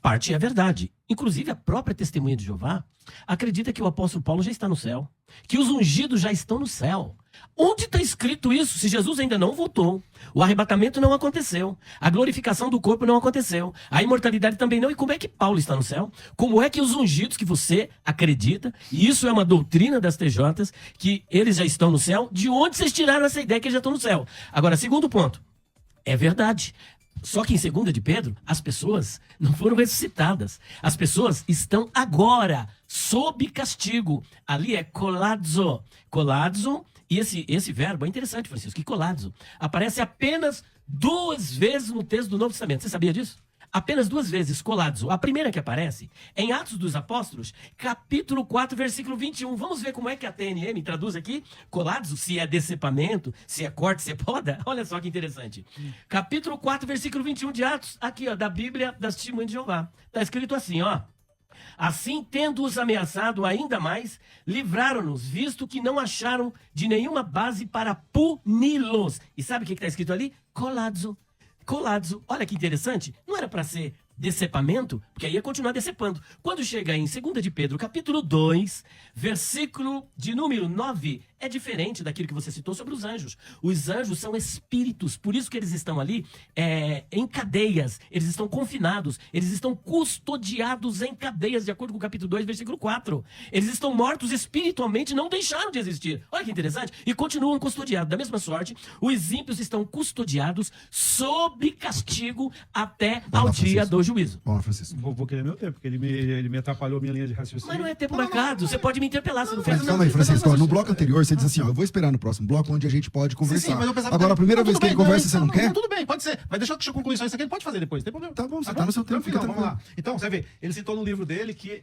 Speaker 3: parte é verdade. Inclusive, a própria testemunha de Jeová acredita que o apóstolo Paulo já está no céu, que os ungidos já estão no céu. Onde está escrito isso? Se Jesus ainda não voltou, o arrebatamento não aconteceu, a glorificação do corpo não aconteceu, a imortalidade também não. E como é que Paulo está no céu? Como é que os ungidos que você acredita, e isso é uma doutrina das TJs, que eles já estão no céu, de onde vocês tiraram essa ideia que eles já estão no céu? Agora, segundo ponto, é verdade. Só que em 2 de Pedro, as pessoas não foram ressuscitadas. As pessoas estão agora sob castigo. Ali é coladzo. Coladzo, e esse verbo é interessante, Francisco, que coladzo aparece apenas 2 vezes no texto do Novo Testamento. Você sabia disso? Apenas 2 vezes, coladzo. A primeira que aparece é em Atos dos Apóstolos, capítulo 4, versículo 21. Vamos ver como é que a TNM traduz aqui. Coladzo, se é decepamento, se é corte, se é poda. Olha só que interessante. Capítulo 4, versículo 21 de Atos, aqui, ó, da Bíblia das Testemunhas de Jeová. Está escrito assim, ó. Assim, tendo-os ameaçado ainda mais, livraram-nos, visto que não acharam de nenhuma base para puni-los. E sabe o que está escrito ali? Coladzo. Coladzo. Olha que interessante. Não era para ser decepamento, porque aí ia continuar decepando. Quando chega em 2 de Pedro, capítulo 2, versículo de número 9, é diferente daquilo que você citou sobre os anjos. Os anjos são espíritos, por isso que eles estão ali em cadeias, eles estão confinados, eles estão custodiados em cadeias, de acordo com o capítulo 2, versículo 4. Eles estão mortos espiritualmente, não deixaram de existir. Olha que interessante. E continuam custodiados. Da mesma sorte, os ímpios estão custodiados sob castigo até ao dia do juízo.
Speaker 1: Bom, Francisco.
Speaker 2: Vou querer meu tempo, porque ele me atrapalhou a minha linha de raciocínio.
Speaker 3: Mas não é tempo marcado. Você pode me interpelar, você não fez
Speaker 1: Mas calma aí, Francisco. ó, No bloco anterior, você diz assim, ó, eu vou esperar no próximo bloco, onde a gente pode conversar.
Speaker 2: Mas eu pensava
Speaker 1: Agora, a primeira
Speaker 2: Não,
Speaker 1: vez
Speaker 2: tudo
Speaker 1: que ele
Speaker 2: bem,
Speaker 1: conversa, você não quer?
Speaker 2: Tudo bem, pode ser. Mas deixa eu concluir só isso aqui, ele pode fazer depois, não tem problema.
Speaker 1: Tá bom, você tá no seu tempo, fica
Speaker 2: Vamos
Speaker 1: tranquilo.
Speaker 2: lá. Então, você vê, ele citou no livro dele que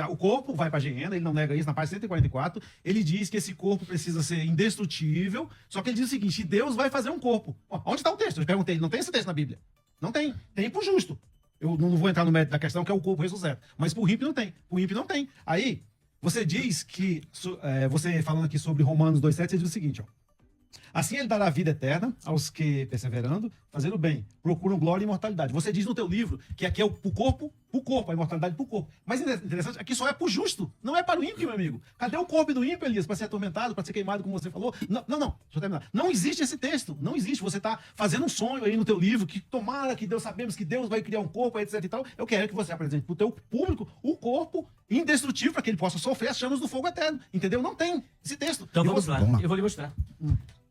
Speaker 2: o corpo vai pra hiena, ele não nega isso, na página 144, ele diz que esse corpo precisa ser indestrutível, só que ele diz o seguinte, Deus vai fazer um corpo. Onde está o texto? Eu perguntei, não tem esse texto na Bíblia? Não tem. Tem pro justo. Eu não vou entrar no mérito da questão, que é o corpo ressuscitado. Mas pro ímpio não tem. Pro ímpio não tem. Aí, você diz que, você falando aqui sobre Romanos 2,7, você diz o seguinte, ó. Assim ele dará vida eterna aos que, perseverando, fazendo bem, procuram glória e imortalidade. Você diz no teu livro que aqui é o corpo, a imortalidade pro corpo. Mas interessante, aqui só é pro justo, não é para o ímpio, meu amigo. Cadê o corpo do ímpio, Elias, para ser atormentado, para ser queimado, como você falou? Não, deixa eu terminar. Não existe esse texto, não existe. Você está fazendo um sonho aí no teu livro, que tomara que Deus, sabemos que Deus vai criar um corpo, etc e tal. Eu quero que você apresente pro teu público o corpo indestrutível, para que ele possa sofrer as chamas do fogo eterno. Entendeu? Não tem esse texto.
Speaker 3: Então vamos lá,
Speaker 1: vamos lá.
Speaker 3: eu vou lhe mostrar.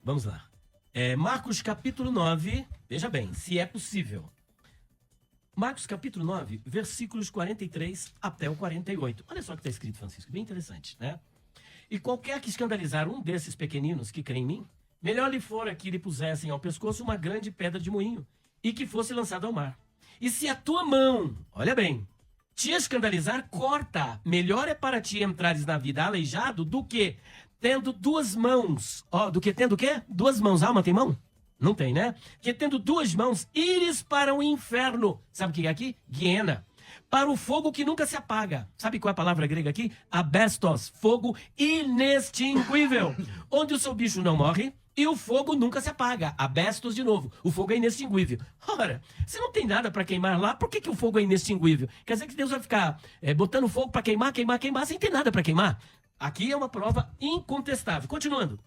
Speaker 3: Vamos lá. Marcos capítulo 9, veja bem, se é possível. Marcos capítulo 9, versículos 43 até o 48. Olha só o que está escrito, Francisco, bem interessante, né? E qualquer que escandalizar um desses pequeninos que crê em mim, melhor lhe fora que lhe pusessem ao pescoço uma grande pedra de moinho e que fosse lançado ao mar. E se a tua mão, olha bem, te escandalizar, corta. Melhor é para ti entrares na vida aleijado do que tendo 2 mãos. Do que tendo o quê? 2 mãos. Alma tem mão? Não tem, né? Que tendo 2 mãos, ires para o inferno. Sabe o que é aqui? Guiena. para o fogo que nunca se apaga. Sabe qual é a palavra grega aqui? Abestos, fogo inextinguível, onde o seu bicho não morre e o fogo nunca se apaga. Abestos de novo, o fogo é inextinguível. Ora, se não tem nada para queimar lá, por que o fogo é inextinguível? Quer dizer que Deus vai ficar botando fogo para queimar, sem ter nada para queimar? Aqui é uma prova incontestável. Continuando.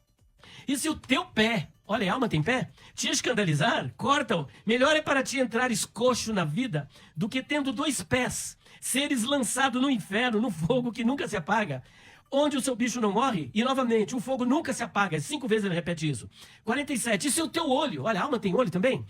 Speaker 3: E se o teu pé, olha, a alma tem pé, te escandalizar, corta-o. Melhor é para ti entrares coxo na vida do que tendo 2 pés, seres lançado no inferno, no fogo que nunca se apaga, onde o seu bicho não morre, e novamente, o fogo nunca se apaga. 5 vezes ele repete isso. 47. E se o teu olho, olha, a alma tem olho também,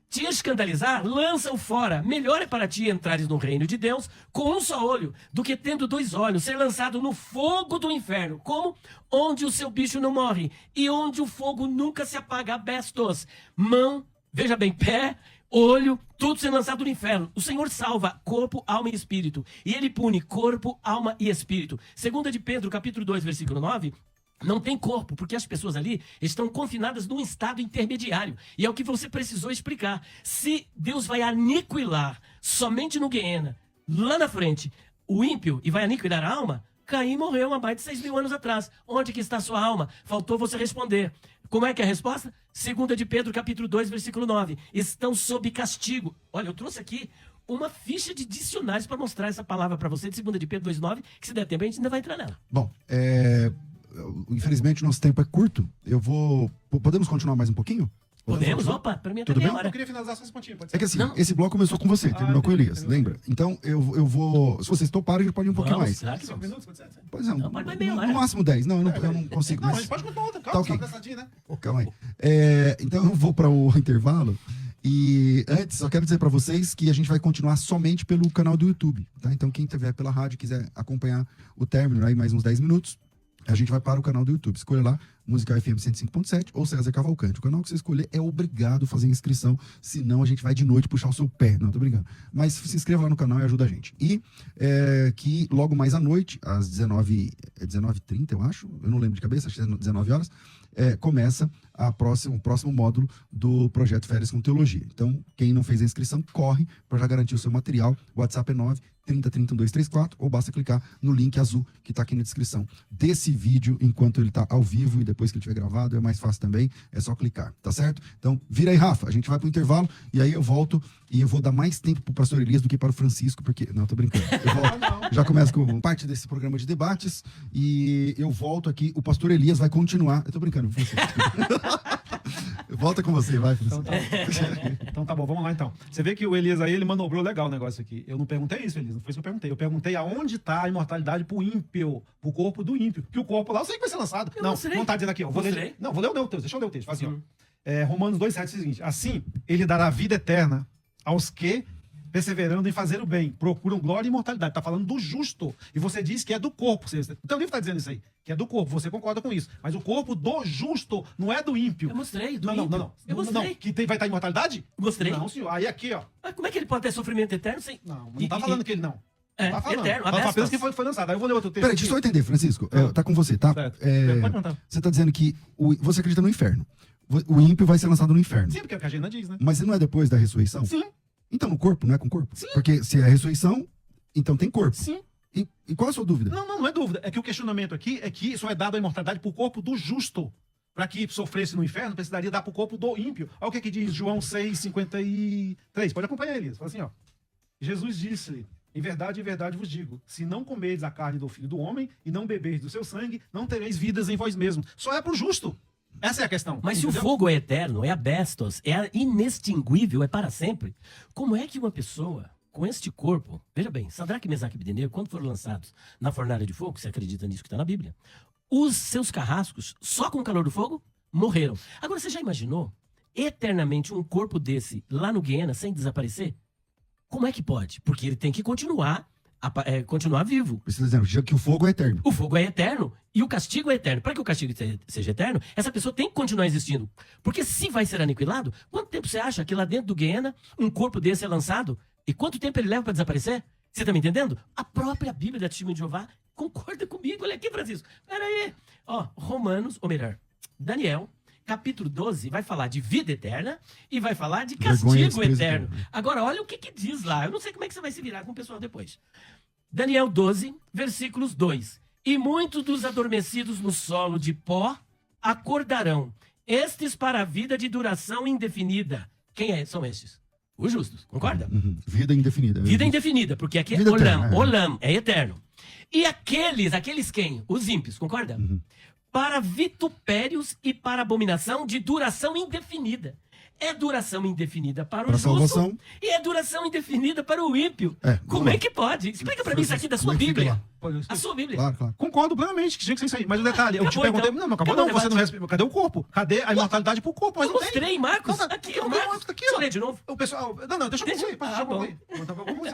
Speaker 3: te escandalizar, lança-o fora. Melhor é para ti entrares no reino de Deus com um só olho, do que tendo 2 olhos, ser lançado no fogo do inferno. Como? Onde o seu bicho não morre e onde o fogo nunca se apaga. Abestos, mão, veja bem, pé, olho, tudo sendo lançado no inferno. O Senhor salva corpo, alma e espírito. E ele pune corpo, alma e espírito. 2 de Pedro, capítulo 2, versículo 9... Não tem corpo, porque as pessoas ali estão confinadas num estado intermediário. E é o que você precisou explicar. Se Deus vai aniquilar somente no Guiena, lá na frente, o ímpio, e vai aniquilar a alma, Caim morreu há mais de 6.000 anos atrás. Onde que está a sua alma? Faltou você responder. Como é que é a resposta? 2 de Pedro, capítulo 2, versículo 9. Estão sob castigo. Olha, eu trouxe aqui uma ficha de dicionários para mostrar essa palavra para você, de 2 de Pedro 2,9, que se der tempo a gente ainda vai entrar nela.
Speaker 1: Bom, infelizmente nosso tempo é curto. Podemos continuar mais um pouquinho?
Speaker 3: Podemos? Opa, para mim é
Speaker 1: Tudo bem?
Speaker 2: Eu queria finalizar só esse pontinho, pode ser?
Speaker 1: É que assim,
Speaker 3: Não.
Speaker 1: esse bloco começou com você, terminou com o Elias, lembra? Então eu vou. Se vocês toparem, a gente pode ir um pouquinho mais.
Speaker 3: Claro que
Speaker 2: 5
Speaker 3: vamos.
Speaker 2: minutos, pode ser?
Speaker 1: Pois é,
Speaker 3: Não, pode mais meia hora.
Speaker 1: no máximo 10. Não, eu não consigo.
Speaker 2: Não, a
Speaker 1: Mas...
Speaker 2: gente pode continuar outra.
Speaker 1: Tá
Speaker 2: Calma,
Speaker 1: ok.
Speaker 2: só pensadinho, né?
Speaker 1: Calma aí. Então eu vou para o intervalo. E antes, só quero dizer para vocês que a gente vai continuar somente pelo canal do YouTube, tá? Então quem estiver pela rádio e quiser acompanhar o término aí mais uns 10 minutos, a gente vai para o canal do YouTube. Escolha lá, Musical FM 105.7 ou César Cavalcante. O canal que você escolher é obrigado a fazer inscrição, senão a gente vai de noite puxar o seu pé. Não, tô brincando. Mas se inscreva lá no canal e ajuda a gente. E que logo mais à noite, às 19h30, eu acho, eu não lembro de cabeça, acho que é 19 horas, começa o próximo módulo do Projeto Férias com Teologia. Então, quem não fez a inscrição, corre para já garantir o seu material. O WhatsApp é 930301234, ou basta clicar no link azul que está aqui na descrição desse vídeo, enquanto ele está ao vivo, e depois que ele estiver gravado, é mais fácil também, é só clicar, tá certo? Então, vira aí, Rafa, a gente vai pro intervalo, e aí eu volto, e eu vou dar mais tempo pro pastor Elias do que para o Francisco, porque... Não, tô brincando. Eu volto, já começo com parte desse programa de debates, e eu volto aqui, o pastor Elias vai continuar... Eu tô brincando, Francisco. Volta com você, vai, Francisco.
Speaker 2: Então tá bom, vamos lá então. Você vê que o Elias aí, ele manobrou legal o negócio aqui. Eu não perguntei isso, Elias, não foi isso que eu perguntei. Eu perguntei aonde está a imortalidade pro ímpio, pro corpo do ímpio. Que o corpo lá, eu sei que vai ser lançado. Não tá dizendo aqui, ó. Vou ler o texto, deixa eu ler o texto. Faz assim, ó. Romanos 2,7 diz o seguinte: assim, ele dará vida eterna aos que, perseverando em fazer o bem, procuram glória e imortalidade. Tá falando do justo. E você diz que é do corpo. Então o livro tá dizendo isso aí, que é do corpo. Você concorda com isso. Mas o corpo do justo não é do ímpio.
Speaker 3: Eu mostrei, do
Speaker 2: ímpio.
Speaker 3: Não. Eu mostrei.
Speaker 2: Não, que vai estar imortalidade?
Speaker 3: Mostrei.
Speaker 2: Não, senhor. Aí aqui, ó.
Speaker 3: Mas como é que ele pode ter sofrimento eterno sem...
Speaker 2: Não tá falando que ele não.
Speaker 3: É,
Speaker 2: Tá falando.
Speaker 3: eterno,
Speaker 2: Tá
Speaker 3: abestas.
Speaker 2: apenas que foi lançado. Aí eu vou ler outro texto.
Speaker 1: Peraí, deixa eu só entender, Francisco. Tá com você, tá?
Speaker 2: Certo. Pode contar.
Speaker 1: Você tá dizendo que você acredita no inferno. O ímpio vai ser lançado no inferno.
Speaker 2: Sim, porque é o que a Gina diz, né?
Speaker 1: Mas não é depois da ressurreição?
Speaker 2: Sim.
Speaker 1: Então no corpo, não é com o corpo?
Speaker 2: Sim.
Speaker 1: Porque se é a ressurreição, então tem corpo.
Speaker 2: Sim.
Speaker 1: E qual a sua dúvida?
Speaker 2: Não é dúvida. É que o questionamento aqui é que só é dado a imortalidade pro corpo do justo. Para que sofresse no inferno, precisaria dar pro corpo do ímpio. Olha o que diz João 6,53. Pode acompanhar, Elias. Fala assim, ó. Jesus disse-lhe: em verdade, vos digo, se não comerdes a carne do Filho do Homem e não beberdes do seu sangue, não tereis vidas em vós mesmos. Só é pro justo. Essa é a questão.
Speaker 3: Mas
Speaker 2: entendeu?
Speaker 3: se o fogo é eterno, é abestos, é inextinguível, é para sempre, como é que uma pessoa com este corpo... Veja bem, Sadraque, Mesaque e Abdenego, quando foram lançados na fornalha de fogo, você acredita nisso que está na Bíblia, os seus carrascos, só com o calor do fogo, morreram. Agora, você já imaginou eternamente um corpo desse lá no Guiena sem desaparecer? Como é que pode? Porque ele tem que continuar vivo.
Speaker 1: Você está dizendo que o fogo é eterno.
Speaker 3: O fogo é eterno e o castigo é eterno. Para que o castigo seja eterno, essa pessoa tem que continuar existindo. Porque se vai ser aniquilado, quanto tempo você acha que lá dentro do Guiena um corpo desse é lançado? E quanto tempo ele leva para desaparecer? Você está me entendendo? A própria Bíblia da Testemunho de Jeová concorda comigo. Olha aqui, Francisco. Pera aí. Ó, Daniel, capítulo 12 vai falar de vida eterna e vai falar de
Speaker 1: Vergonha
Speaker 3: castigo
Speaker 1: desprezível.
Speaker 3: eterno. Agora, olha o que diz lá. Eu não sei como é que você vai se virar com o pessoal depois. Daniel 12, versículos 2. E muitos dos adormecidos no solo de pó acordarão, estes para a vida de duração indefinida. São estes? Os justos, concorda?
Speaker 1: Vida indefinida.
Speaker 3: Vida indefinida, porque aqui é
Speaker 1: Vida
Speaker 3: olam,
Speaker 1: eterna, é.
Speaker 3: olam, é eterno. E aqueles quem? Os ímpios, concorda? Para vitupérios e para abominação de duração indefinida. É duração indefinida para o
Speaker 1: Para a
Speaker 3: justo
Speaker 1: salvação.
Speaker 3: e é duração indefinida para o ímpio.
Speaker 1: É,
Speaker 3: Como
Speaker 1: vamos
Speaker 3: é
Speaker 1: lá.
Speaker 3: que pode? Explica para mim isso aqui da
Speaker 1: Como
Speaker 3: sua
Speaker 1: é que fica
Speaker 3: Bíblia.
Speaker 1: lá?
Speaker 2: Pô, eu
Speaker 3: A sua Bíblia.
Speaker 1: Claro, claro.
Speaker 2: Concordo plenamente que tinha que ser isso aí. Mas o detalhe, eu te
Speaker 3: Acabou,
Speaker 2: perguntei.
Speaker 3: então.
Speaker 2: Não, acabou
Speaker 3: Acabou
Speaker 2: não,
Speaker 3: o
Speaker 2: você não
Speaker 3: debate.
Speaker 2: respondeu. Cadê o corpo? Cadê a imortalidade pro corpo? Mas
Speaker 3: Eu
Speaker 2: não tem.
Speaker 3: mostrei, Marcos.
Speaker 2: Não, tá-
Speaker 3: Aqui,
Speaker 2: eu
Speaker 3: ó,
Speaker 2: vi
Speaker 3: Marcos.
Speaker 2: tá aqui,
Speaker 3: Deixa eu
Speaker 2: ó.
Speaker 3: ler de novo.
Speaker 2: O pessoal. Não, deixa eu
Speaker 3: Deixa-
Speaker 2: concluir.
Speaker 3: Ah, bom.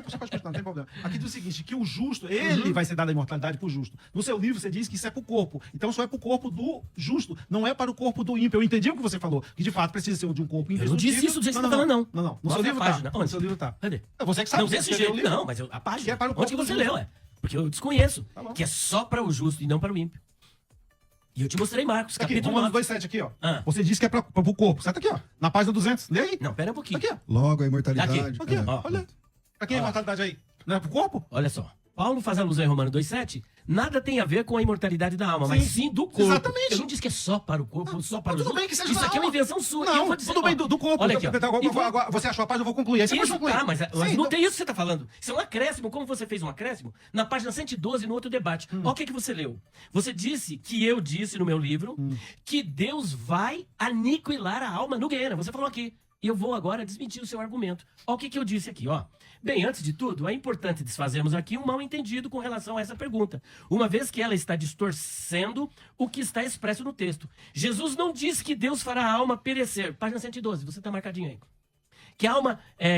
Speaker 2: Você pode continuar, não tem problema. Aqui diz o seguinte: que o justo, ele vai ser dado a imortalidade pro justo. No seu livro você diz que isso é pro corpo. Então só é pro corpo do justo, não é para o corpo do ímpio. Eu entendi o que você falou, que de fato precisa ser de um corpo
Speaker 3: Eu não
Speaker 2: indestrutível.
Speaker 3: disse isso do jeito que você tá falando, não.
Speaker 2: Não. No
Speaker 3: Mostra
Speaker 2: seu livro
Speaker 3: a página.
Speaker 2: tá.
Speaker 3: Onde?
Speaker 2: No seu livro tá.
Speaker 3: Cadê?
Speaker 2: É você que sabe.
Speaker 3: Não,
Speaker 2: você
Speaker 3: desse
Speaker 2: escreveu
Speaker 3: jeito.
Speaker 2: o livro.
Speaker 3: Não, mas a página.
Speaker 2: Que é para o
Speaker 3: Onde que
Speaker 2: corpo
Speaker 3: você
Speaker 2: do
Speaker 3: leu,
Speaker 2: justo.
Speaker 3: Porque eu desconheço.
Speaker 2: Tá bom.
Speaker 3: Que é só para o justo e não para o ímpio. E eu te mostrei, Marcos,
Speaker 2: Aqui,
Speaker 3: capítulo
Speaker 2: Romanos
Speaker 3: 9.
Speaker 2: 2,7 aqui, ó.
Speaker 3: Ah.
Speaker 2: Você disse que é pro corpo. Certo aqui, ó. Na página 200. Lê aí.
Speaker 3: Não, pera um pouquinho.
Speaker 2: Aqui, ó.
Speaker 1: Logo a imortalidade.
Speaker 2: Aqui,
Speaker 3: ó.
Speaker 2: olha. Pra quem é a
Speaker 3: Ó.
Speaker 2: imortalidade aí? Não é pro corpo?
Speaker 3: Olha só. Paulo faz alusão em Romanos 2,7. Nada tem a ver com a imortalidade da alma, mas sim do corpo.
Speaker 2: Exatamente.
Speaker 3: Eu não disse que é só para o corpo, só para o
Speaker 2: Tudo
Speaker 3: justo.
Speaker 2: bem que seja
Speaker 3: Isso
Speaker 2: da
Speaker 3: aqui é uma
Speaker 2: alma.
Speaker 3: invenção sua. E eu
Speaker 2: Não,
Speaker 3: vou dizer,
Speaker 2: tudo bem,
Speaker 3: ó,
Speaker 2: do corpo.
Speaker 3: Olha aqui, ó.
Speaker 2: Agora, você achou a página, eu vou concluir. Aí você pode
Speaker 3: Isso,
Speaker 2: concluir.
Speaker 3: tá, mas
Speaker 2: Sim,
Speaker 3: não
Speaker 2: então-
Speaker 3: tem isso que você tá falando. Isso é um acréscimo, como você fez um acréscimo na página 112 no outro debate. Olha o que você leu. Você disse que eu disse no meu livro que Deus vai aniquilar a alma no Guiena. Você falou aqui. E eu vou agora desmentir o seu argumento. Olha o que eu disse aqui, ó. Bem, antes de tudo, é importante desfazermos aqui um mal entendido com relação a essa pergunta, uma vez que ela está distorcendo o que está expresso no texto. Jesus não disse que Deus fará a alma perecer. Página 112, você está marcadinho aí.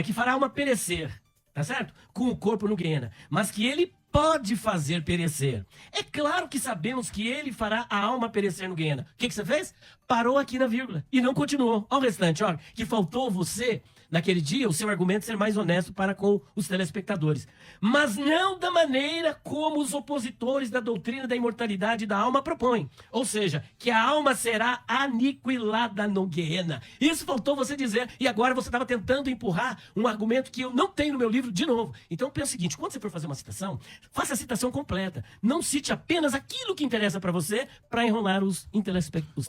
Speaker 3: Que fará a alma perecer, tá certo? Com o corpo no Guiena, mas que ele pode fazer perecer. É claro que sabemos que ele fará a alma perecer no Guiena. O que você fez? Parou aqui na vírgula e não continuou. Olha o restante, olha, que faltou você, naquele dia, o seu argumento ser mais honesto para com os telespectadores. Mas não da maneira como os opositores da doutrina da imortalidade da alma propõem. Ou seja, que a alma será aniquilada no Guiena. Isso faltou você dizer, e agora você estava tentando empurrar um argumento que eu não tenho no meu livro de novo. Então pensa o seguinte, quando você for fazer uma citação, faça a citação completa. Não cite apenas aquilo que interessa para você para enrolar os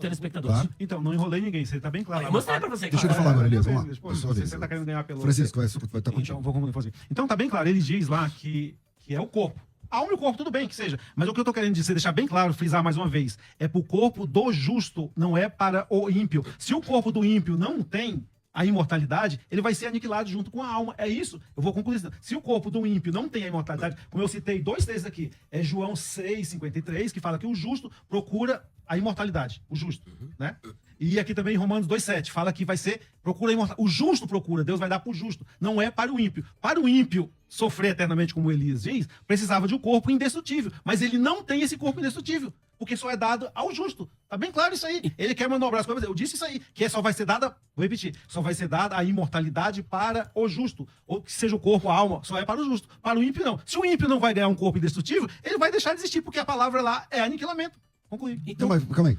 Speaker 3: telespectadores.
Speaker 1: Claro.
Speaker 2: Então, não enrolei ninguém, você tá bem claro.
Speaker 3: Eu mostrei pra você.
Speaker 1: Deixa ele falar agora, Elias. Vamos lá.
Speaker 2: Pô,
Speaker 1: Sua vez.
Speaker 2: você tá querendo ganhar pelo...
Speaker 1: Francisco, vai estar
Speaker 2: Então,
Speaker 1: contigo.
Speaker 2: vou fazer. Então, tá bem claro, ele diz lá que é o corpo. A alma e o corpo, tudo bem que seja. Mas o que eu tô querendo dizer, deixar bem claro, frisar mais uma vez, é pro corpo do justo, não é para o ímpio. Se o corpo do ímpio não tem a imortalidade, ele vai ser aniquilado junto com a alma. É isso. Eu vou concluir isso. Se o corpo do ímpio não tem a imortalidade, como eu citei 2 textos aqui, é João 6,53, que fala que o justo procura a imortalidade. O justo, né? E aqui também Romanos 2,7 fala que vai ser, procura a imortalidade. O justo procura, Deus vai dar para o justo. Não é para o ímpio. Para o ímpio sofrer eternamente, como Elias diz, precisava de um corpo indestrutível. Mas ele não tem esse corpo indestrutível, porque só é dado ao justo. Tá bem claro isso aí. Ele quer manobrar as coisas. Eu disse isso aí, que só vai ser dada, vou repetir, só vai ser dada a imortalidade para o justo. Ou que seja o corpo, a alma, só é para o justo. Para o ímpio, não. Se o ímpio não vai ganhar um corpo indestrutível, ele vai deixar de existir, porque a palavra lá é aniquilamento. Concluí.
Speaker 1: Então, mas calma aí.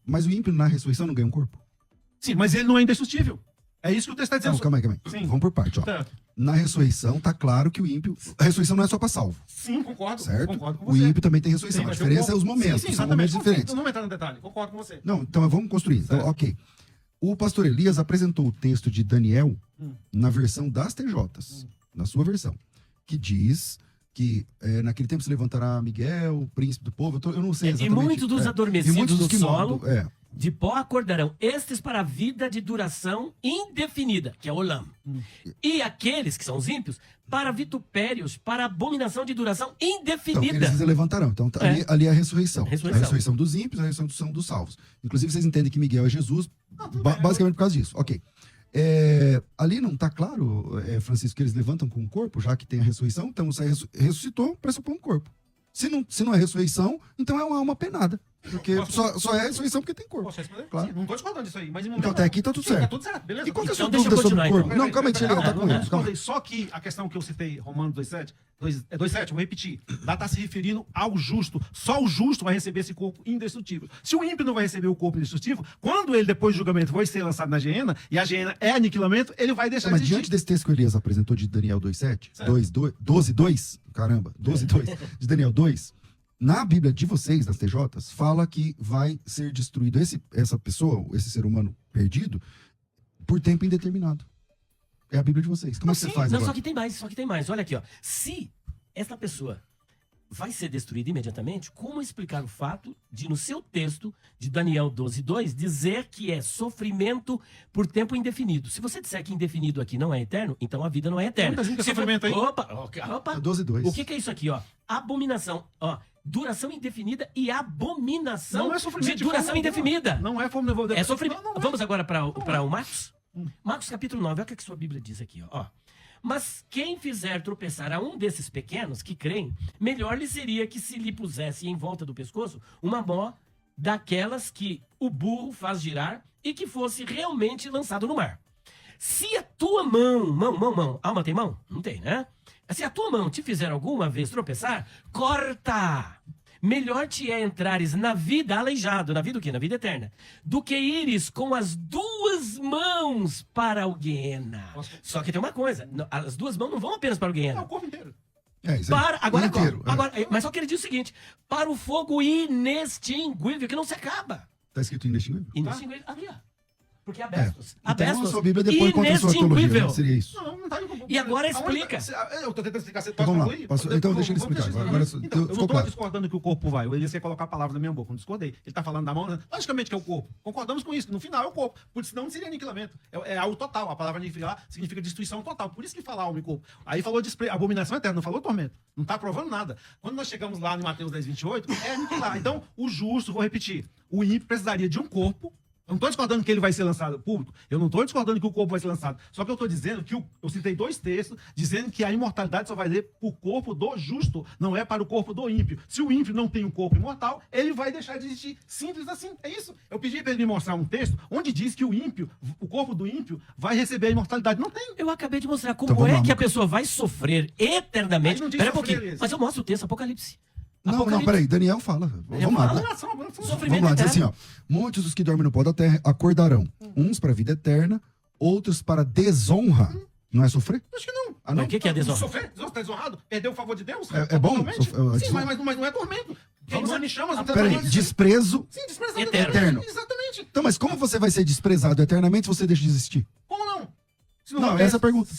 Speaker 1: Mas o ímpio na ressurreição não ganha um corpo?
Speaker 2: Sim, mas ele não é indestrutível. É isso que o texto está dizendo.
Speaker 1: Não, calma aí.
Speaker 2: Sim.
Speaker 1: Vamos por parte, ó.
Speaker 2: Certo.
Speaker 1: Na ressurreição, tá claro que o ímpio... A ressurreição não é só para salvo,
Speaker 2: Sim, concordo.
Speaker 1: certo?
Speaker 2: Concordo com
Speaker 1: O
Speaker 2: você.
Speaker 1: ímpio também tem ressurreição.
Speaker 2: Sim,
Speaker 1: A
Speaker 2: mas
Speaker 1: diferença é
Speaker 2: eu-
Speaker 1: os momentos.
Speaker 2: Sim, sim,
Speaker 1: são momentos
Speaker 2: exatamente.
Speaker 1: diferentes.
Speaker 2: Não vou entrar no detalhe. Concordo com você.
Speaker 1: Não, então vamos construir. Então,
Speaker 2: Certo.
Speaker 1: ok. O pastor Elias apresentou o texto de Daniel na versão das TJs, na sua versão, que diz que naquele tempo se levantará Miguel, o príncipe do povo. Eu não sei
Speaker 3: E
Speaker 1: exatamente.
Speaker 3: muitos dos
Speaker 1: e
Speaker 3: adormecidos
Speaker 1: muitos dos
Speaker 3: do
Speaker 1: que
Speaker 3: solo
Speaker 1: moram,
Speaker 3: de pó acordarão. Estes para a vida de duração indefinida, que é o olam. E aqueles, que são os ímpios, para vitupérios, para abominação de duração
Speaker 1: Então,
Speaker 3: indefinida.
Speaker 1: eles se levantarão. Então, tá,
Speaker 3: É.
Speaker 1: ali é a ressurreição.
Speaker 3: Ressurreição.
Speaker 1: A ressurreição dos ímpios, a ressurreição dos salvos. Inclusive, vocês entendem que Miguel é Jesus, basicamente por causa disso. Ok. Ali não está claro, Francisco, que eles levantam com o corpo, já que tem a ressurreição. Então, se ressuscitou, pressupõe um corpo. Se não é ressurreição, então é uma alma penada. Porque só é ressurreição porque tem corpo.
Speaker 2: Posso responder?
Speaker 1: Claro.
Speaker 2: Sim, não tô discordando disso aí, mas em momento...
Speaker 1: Então até aqui tá tudo
Speaker 2: Sim, tá
Speaker 1: certo.
Speaker 2: tudo certo, beleza.
Speaker 1: E qual que é a
Speaker 3: Então
Speaker 1: sua
Speaker 3: deixa eu
Speaker 1: dúvida sobre o
Speaker 3: continuar,
Speaker 1: corpo?
Speaker 3: então.
Speaker 1: Não, calma aí, deixa eu tá com ele. Calma.
Speaker 2: Só que a questão que eu citei, Romanos 2,7, 2,7, vou repetir. Lá está se referindo ao justo. Só o justo vai receber esse corpo indestrutível. Se o ímpio não vai receber o corpo indestrutível, quando ele, depois do julgamento, vai ser lançado na geena, e a geena é aniquilamento, ele vai deixar
Speaker 1: Mas
Speaker 2: de
Speaker 1: diante
Speaker 2: existir.
Speaker 1: desse texto que o Elias apresentou de Daniel 2,7,
Speaker 2: Certo.
Speaker 1: 12,2, caramba, 12,2, de Daniel 2, na Bíblia de vocês, das TJs, fala que vai ser destruído essa pessoa, esse ser humano perdido, por tempo indeterminado. É a Bíblia de vocês. Como é que você faz
Speaker 3: Não,
Speaker 1: agora?
Speaker 3: só que tem mais. Olha aqui, ó. Se essa pessoa vai ser destruída imediatamente, como explicar o fato de, no seu texto de Daniel 12:2, dizer que é sofrimento por tempo indefinido? Se você disser que indefinido aqui não é eterno, então a vida não é eterna.
Speaker 2: Muita gente quer
Speaker 3: Se for-
Speaker 2: sofrimento aí.
Speaker 3: Opa!
Speaker 1: É 12,2.
Speaker 3: O que é isso aqui, ó? Abominação. Ó, duração indefinida e abominação
Speaker 2: Não é sofrimento
Speaker 3: de
Speaker 2: de
Speaker 3: duração
Speaker 2: forma
Speaker 3: indefinida.
Speaker 2: alguma. Não é fome
Speaker 3: É sofrimento.
Speaker 2: Não, não é.
Speaker 3: Vamos agora para o Marcos? Marcos capítulo 9, olha o que sua Bíblia diz aqui, ó. Mas quem fizer tropeçar a um desses pequenos que creem, melhor lhe seria que se lhe pusesse em volta do pescoço uma mó daquelas que o burro faz girar e que fosse realmente lançado no mar. Se a tua mão, alma tem mão? Não tem, né? Se a tua mão te fizer alguma vez tropeçar, corta! Melhor te é entrares na vida aleijado, na vida o quê? Na vida eterna, do que ires com as duas mãos para o Guiena. Só que tem uma coisa, as duas mãos não vão apenas para o
Speaker 2: É
Speaker 3: Guiena.
Speaker 2: o corpo inteiro.
Speaker 1: É, isso aí.
Speaker 3: Para, agora,
Speaker 1: Inteiro, é.
Speaker 3: agora, mas só que ele diz o seguinte, para o fogo inextinguível, que não se acaba.
Speaker 1: Tá escrito inextinguível?
Speaker 3: Inextinguível, ali, ó. Porque abestos.
Speaker 1: Então a
Speaker 3: Abestos,
Speaker 1: sua Bíblia depois conta a sua teologia,
Speaker 3: inextinguível.
Speaker 1: né? Seria isso.
Speaker 2: Não, não tá indo.
Speaker 3: E agora
Speaker 2: Aonde-
Speaker 3: explica.
Speaker 2: Eu tô tentando explicar. Você
Speaker 1: Então
Speaker 2: pode
Speaker 1: vamos lá.
Speaker 2: concluir?
Speaker 1: Então deixa ele
Speaker 2: Vamos
Speaker 1: explicar.
Speaker 2: deixar
Speaker 1: Agora
Speaker 2: então,
Speaker 1: ficou
Speaker 2: eu não tô
Speaker 1: claro.
Speaker 2: discordando que o corpo vai. Ele quer colocar a palavra na minha boca. Não discordei. Ele tá falando da mão, né? Logicamente que é o corpo. Concordamos com isso. No final é o corpo. Por isso não seria aniquilamento. É algo total. A palavra aniquilar significa destruição total. Por isso que fala alma e corpo. Aí falou de abominação eterna, não falou tormento. Não tá provando nada. Quando nós chegamos lá em Mateus 10:28, é aniquilar. Então, o justo, vou repetir, o ímpio precisaria de um corpo. Eu não estou discordando que ele vai ser lançado público. Eu não estou discordando que o corpo vai ser lançado. Só que eu estou dizendo que eu citei dois textos dizendo que a imortalidade só vai ser para o corpo do justo, não é para o corpo do ímpio. Se o ímpio não tem um corpo imortal, ele vai deixar de existir. Simples assim. É isso. Eu pedi para ele me mostrar um texto onde diz que o ímpio, o corpo do ímpio, vai receber a imortalidade. Não tem.
Speaker 3: Eu acabei de mostrar como
Speaker 1: Então vamos
Speaker 3: é
Speaker 1: lá,
Speaker 3: que a
Speaker 1: Lucas.
Speaker 3: pessoa vai sofrer eternamente.
Speaker 2: Aí não diz
Speaker 3: Pera um
Speaker 2: sofrer
Speaker 3: pouquinho.
Speaker 2: isso.
Speaker 3: Mas eu mostro o texto, Apocalipse.
Speaker 1: Não, peraí. Daniel fala. Vamos lá.
Speaker 3: Sofrimento
Speaker 1: Vamos lá, diz assim,
Speaker 3: eterno.
Speaker 1: ó. Muitos dos que dormem no pó da terra acordarão. Uns para a vida eterna, outros para desonra. Não é sofrer?
Speaker 2: Acho que não.
Speaker 1: Ah, não?
Speaker 3: O que é desonra?
Speaker 2: Sofrer? Você está desonrado? Perdeu o favor de Deus?
Speaker 1: É bom?
Speaker 2: Totalmente?
Speaker 1: Sim,
Speaker 2: Sim, mas não é tormento. Queimando em chamas. não tem
Speaker 1: Peraí,
Speaker 2: tormento.
Speaker 1: desprezo.
Speaker 2: Sim, desprezado
Speaker 3: Eterno.
Speaker 2: Exatamente.
Speaker 1: Então, mas como você vai ser desprezado eternamente se você deixa de existir?
Speaker 2: Como não? Se
Speaker 1: Não,
Speaker 2: vai ter-
Speaker 1: essa é a pergunta.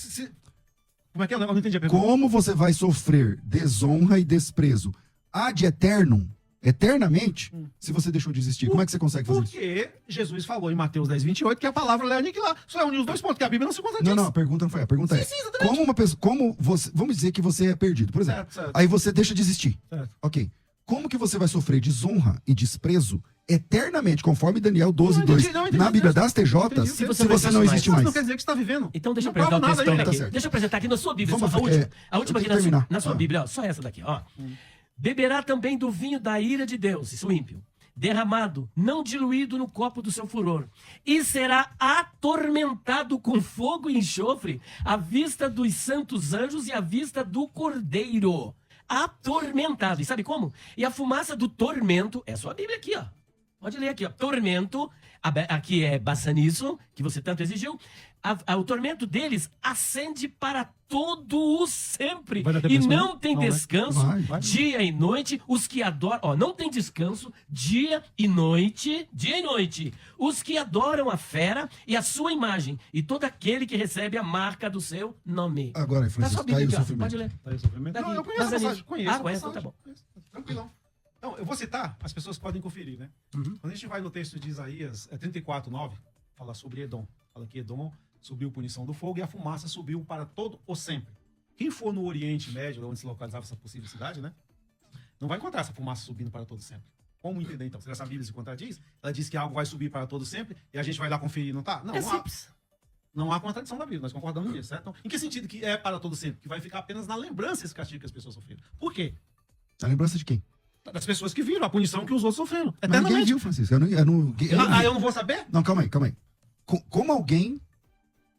Speaker 2: Como é que é? Eu não entendi a pergunta.
Speaker 1: Como você vai sofrer desonra e desprezo ad eternum, eternamente, se você deixou de existir? Como é que você consegue fazer isso?
Speaker 2: Porque Jesus falou em Mateus 10:28 que a palavra é aniquilar. Só é unir os dois pontos, que a Bíblia não se contradiz.
Speaker 1: Não, a pergunta não foi. A pergunta é:
Speaker 2: Sim, exatamente.
Speaker 1: como uma pessoa. Como você. Vamos dizer que você é perdido, por exemplo.
Speaker 2: Certo.
Speaker 1: Aí você deixa de existir.
Speaker 2: Certo.
Speaker 1: Ok. Como que você vai sofrer desonra e desprezo eternamente, conforme Daniel
Speaker 2: Não
Speaker 1: 12:2,
Speaker 2: entendi,
Speaker 1: na Bíblia das TJs,
Speaker 2: Entendi.
Speaker 1: se
Speaker 3: você
Speaker 1: você
Speaker 3: não
Speaker 1: não
Speaker 3: existe
Speaker 1: existe
Speaker 2: Isso
Speaker 1: mais?
Speaker 2: não quer dizer que você está vivendo.
Speaker 3: Então deixa eu
Speaker 2: Não
Speaker 3: apresentar o
Speaker 2: prova
Speaker 3: texto
Speaker 2: nada
Speaker 3: ainda
Speaker 2: ainda.
Speaker 3: aqui.
Speaker 1: Tá certo.
Speaker 3: Deixa eu apresentar aqui na sua Bíblia,
Speaker 1: Vamos,
Speaker 3: só a última. A última
Speaker 1: eu
Speaker 3: aqui
Speaker 1: tenho que terminar.
Speaker 3: na sua
Speaker 1: Ah.
Speaker 3: Bíblia, ó, só essa daqui, ó. Beberá também do vinho da ira de Deus, isso é o ímpio, derramado, não diluído no copo do seu furor, e será atormentado com fogo e enxofre à vista dos santos anjos e à vista do Cordeiro. Atormentado. E sabe como? E a fumaça do tormento, é a sua Bíblia aqui, ó. Pode ler aqui, ó. Tormento, aqui é Bassanisso, que você tanto exigiu. O tormento deles acende para todo o sempre.
Speaker 2: Vai dar tempo
Speaker 3: E
Speaker 2: de responder?
Speaker 3: não tem
Speaker 2: Não, né?
Speaker 3: descanso,
Speaker 1: Vai.
Speaker 3: dia e noite. Os que adoram, ó, não tem descanso, dia e noite. Os que adoram a fera e a sua imagem. E todo aquele que recebe a marca do seu nome.
Speaker 1: Agora,
Speaker 3: Tá
Speaker 1: Francisco,
Speaker 3: sua Bíblia
Speaker 1: caiu o
Speaker 3: aqui, ó.
Speaker 1: sofrimento.
Speaker 3: Pode ler.
Speaker 2: Tá aí o sofrimento?
Speaker 3: Tá
Speaker 2: Não,
Speaker 3: aqui.
Speaker 2: eu conheço a
Speaker 3: Bassanisso.
Speaker 2: passagem. Conheço.
Speaker 3: Ah, conhece, então tá bom.
Speaker 2: Conheço. Tranquilão. Então, eu vou citar, as pessoas podem conferir, né? Quando a gente vai no texto de Isaías 34:9, fala sobre Edom. Fala que Edom subiu punição do fogo e a fumaça subiu para todo o sempre. Quem for no Oriente Médio, onde se localizava essa possível cidade, né? Não vai encontrar essa fumaça subindo para todo sempre. Como entender, então? Se essa Bíblia se contradiz, ela diz que algo vai subir para todo sempre e a gente vai lá conferir, não tá? Não,
Speaker 3: É
Speaker 2: não há.
Speaker 3: simples.
Speaker 2: Não há contradição da Bíblia, nós concordamos nisso, certo? Então, em que sentido que é para todo sempre? Que vai ficar apenas na lembrança esse castigo que as pessoas sofreram. Por quê?
Speaker 1: A lembrança de quem?
Speaker 2: das pessoas que viram a punição que os outros sofreram.
Speaker 1: Mas ninguém
Speaker 2: Eternamente.
Speaker 1: viu, Francisco. Eu não
Speaker 2: Eu não vou saber?
Speaker 1: Não, calma aí. Como alguém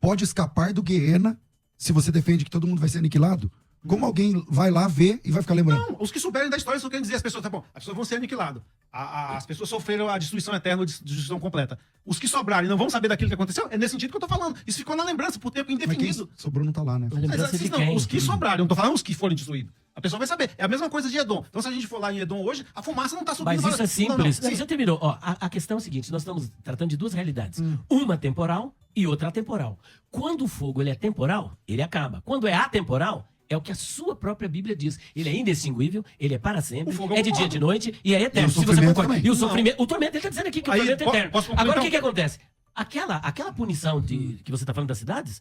Speaker 1: pode escapar do Guiena se você defende que todo mundo vai ser aniquilado? Como alguém vai lá ver e vai ficar lembrando?
Speaker 2: Não, os que souberem da história só querem dizer as pessoas, tá bom, as pessoas vão ser aniquiladas. As pessoas sofreram a destruição eterna, a destruição completa. Os que sobrarem não vão saber daquilo que aconteceu, é nesse sentido que eu tô falando. Isso ficou na lembrança por tempo
Speaker 1: Mas quem
Speaker 2: indefinido.
Speaker 1: sobrou não tá lá, né?
Speaker 3: Uma lembrança de
Speaker 2: Não,
Speaker 3: quem?
Speaker 2: os que sobrarem, eu não tô falando os que forem destruídos. A pessoa vai saber. É a mesma coisa de Edom. Então, se a gente for lá em Edom hoje, a fumaça não tá subindo.
Speaker 3: Mas isso é simples.
Speaker 2: Não,
Speaker 3: Não, já terminou. Ó, a questão é o seguinte: nós estamos tratando de duas realidades. Uma temporal e outra atemporal. Quando o fogo ele é temporal, ele acaba. Quando é atemporal, é o que a sua própria Bíblia diz. Ele é indextinguível, ele é para sempre,
Speaker 2: O fogo
Speaker 3: é de dia e de noite e é eterno.
Speaker 1: E o sofrimento também.
Speaker 3: E o sofrimento, o tormento, ele está dizendo aqui que o
Speaker 2: Aí,
Speaker 3: tormento é eterno.
Speaker 2: posso concluir,
Speaker 3: Agora, o
Speaker 2: então?
Speaker 3: que acontece? Aquela punição que você está falando das cidades,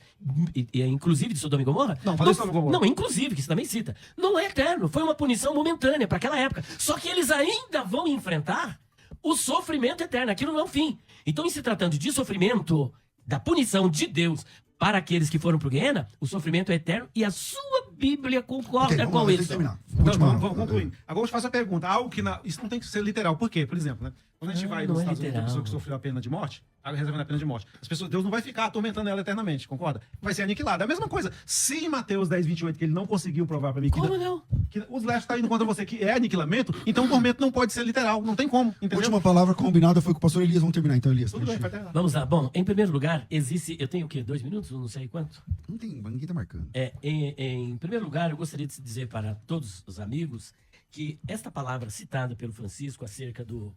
Speaker 3: inclusive de Sodoma e Gomorra.
Speaker 2: Não, falei Sodoma e Gomorra.
Speaker 3: Não, inclusive, que você também cita. Não é eterno, foi uma punição momentânea para aquela época. Só que eles ainda vão enfrentar o sofrimento eterno. Aquilo não é o fim. Então, em se tratando de sofrimento, da punição de Deus para aqueles que foram para o Guiena, o sofrimento é eterno e a sua Bíblia concorda
Speaker 1: Ok, vamos
Speaker 3: com
Speaker 1: lá, tem que
Speaker 3: isso.
Speaker 1: terminar.
Speaker 2: Então,
Speaker 1: Última-
Speaker 2: vamos concluir. Agora eu te faço a pergunta. Algo que isso não tem que ser literal. Por quê? Por exemplo, né? Quando a gente vai
Speaker 3: não
Speaker 2: nos
Speaker 3: é
Speaker 2: Estados Unidos, a
Speaker 3: literal.
Speaker 2: pessoa que sofreu a pena de morte, reservando a pena de morte, as pessoas, Deus não vai ficar atormentando ela eternamente, concorda? Vai ser aniquilada. É a mesma coisa. Se em Mateus 10, 28, que ele não conseguiu provar pra mim
Speaker 3: Como não?
Speaker 2: que os lestes estão indo contra você, que é aniquilamento, então o tormento não pode ser literal. Não tem como, entendeu?
Speaker 1: Última palavra combinada foi com o pastor Elias. Vamos terminar então, Elias.
Speaker 2: Tudo bem, vai terminar.
Speaker 3: Vamos lá. Bom, em primeiro lugar, existe. Eu tenho o quê? 2 minutos? Eu não sei quanto.
Speaker 1: Não tem, ninguém tá marcando.
Speaker 3: Em primeiro lugar, eu gostaria de dizer para todos os amigos que esta palavra citada pelo Francisco acerca do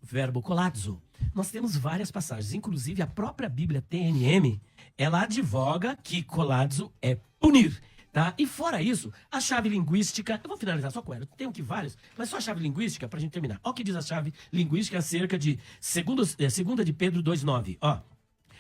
Speaker 3: verbo colazo, nós temos várias passagens, inclusive a própria Bíblia TNM, ela advoga que colazo é punir. Tá? E fora isso, a chave linguística, eu vou finalizar só com ela, tenho aqui vários, mas só a chave linguística para a gente terminar. Olha o que diz a chave linguística acerca de segunda de Pedro 2,9. Ó,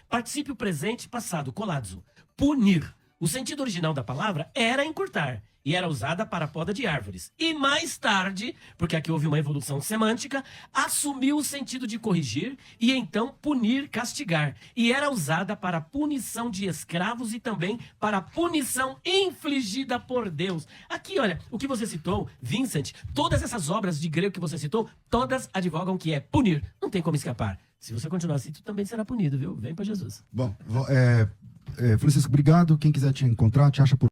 Speaker 3: particípio presente passado, colazo, punir. O sentido original da palavra era encurtar e era usada para a poda de árvores. E mais tarde, porque aqui houve uma evolução semântica, assumiu o sentido de corrigir e então punir, castigar. E era usada para a punição de escravos e também para a punição infligida por Deus. Aqui, olha, o que você citou, Vincent, todas essas obras de grego que você citou, todas advogam que é punir. Não tem como escapar. Se você continuar assim, tu também será punido, viu? Vem para Jesus.
Speaker 1: Bom, Francisco, obrigado. Quem quiser te encontrar, te acha por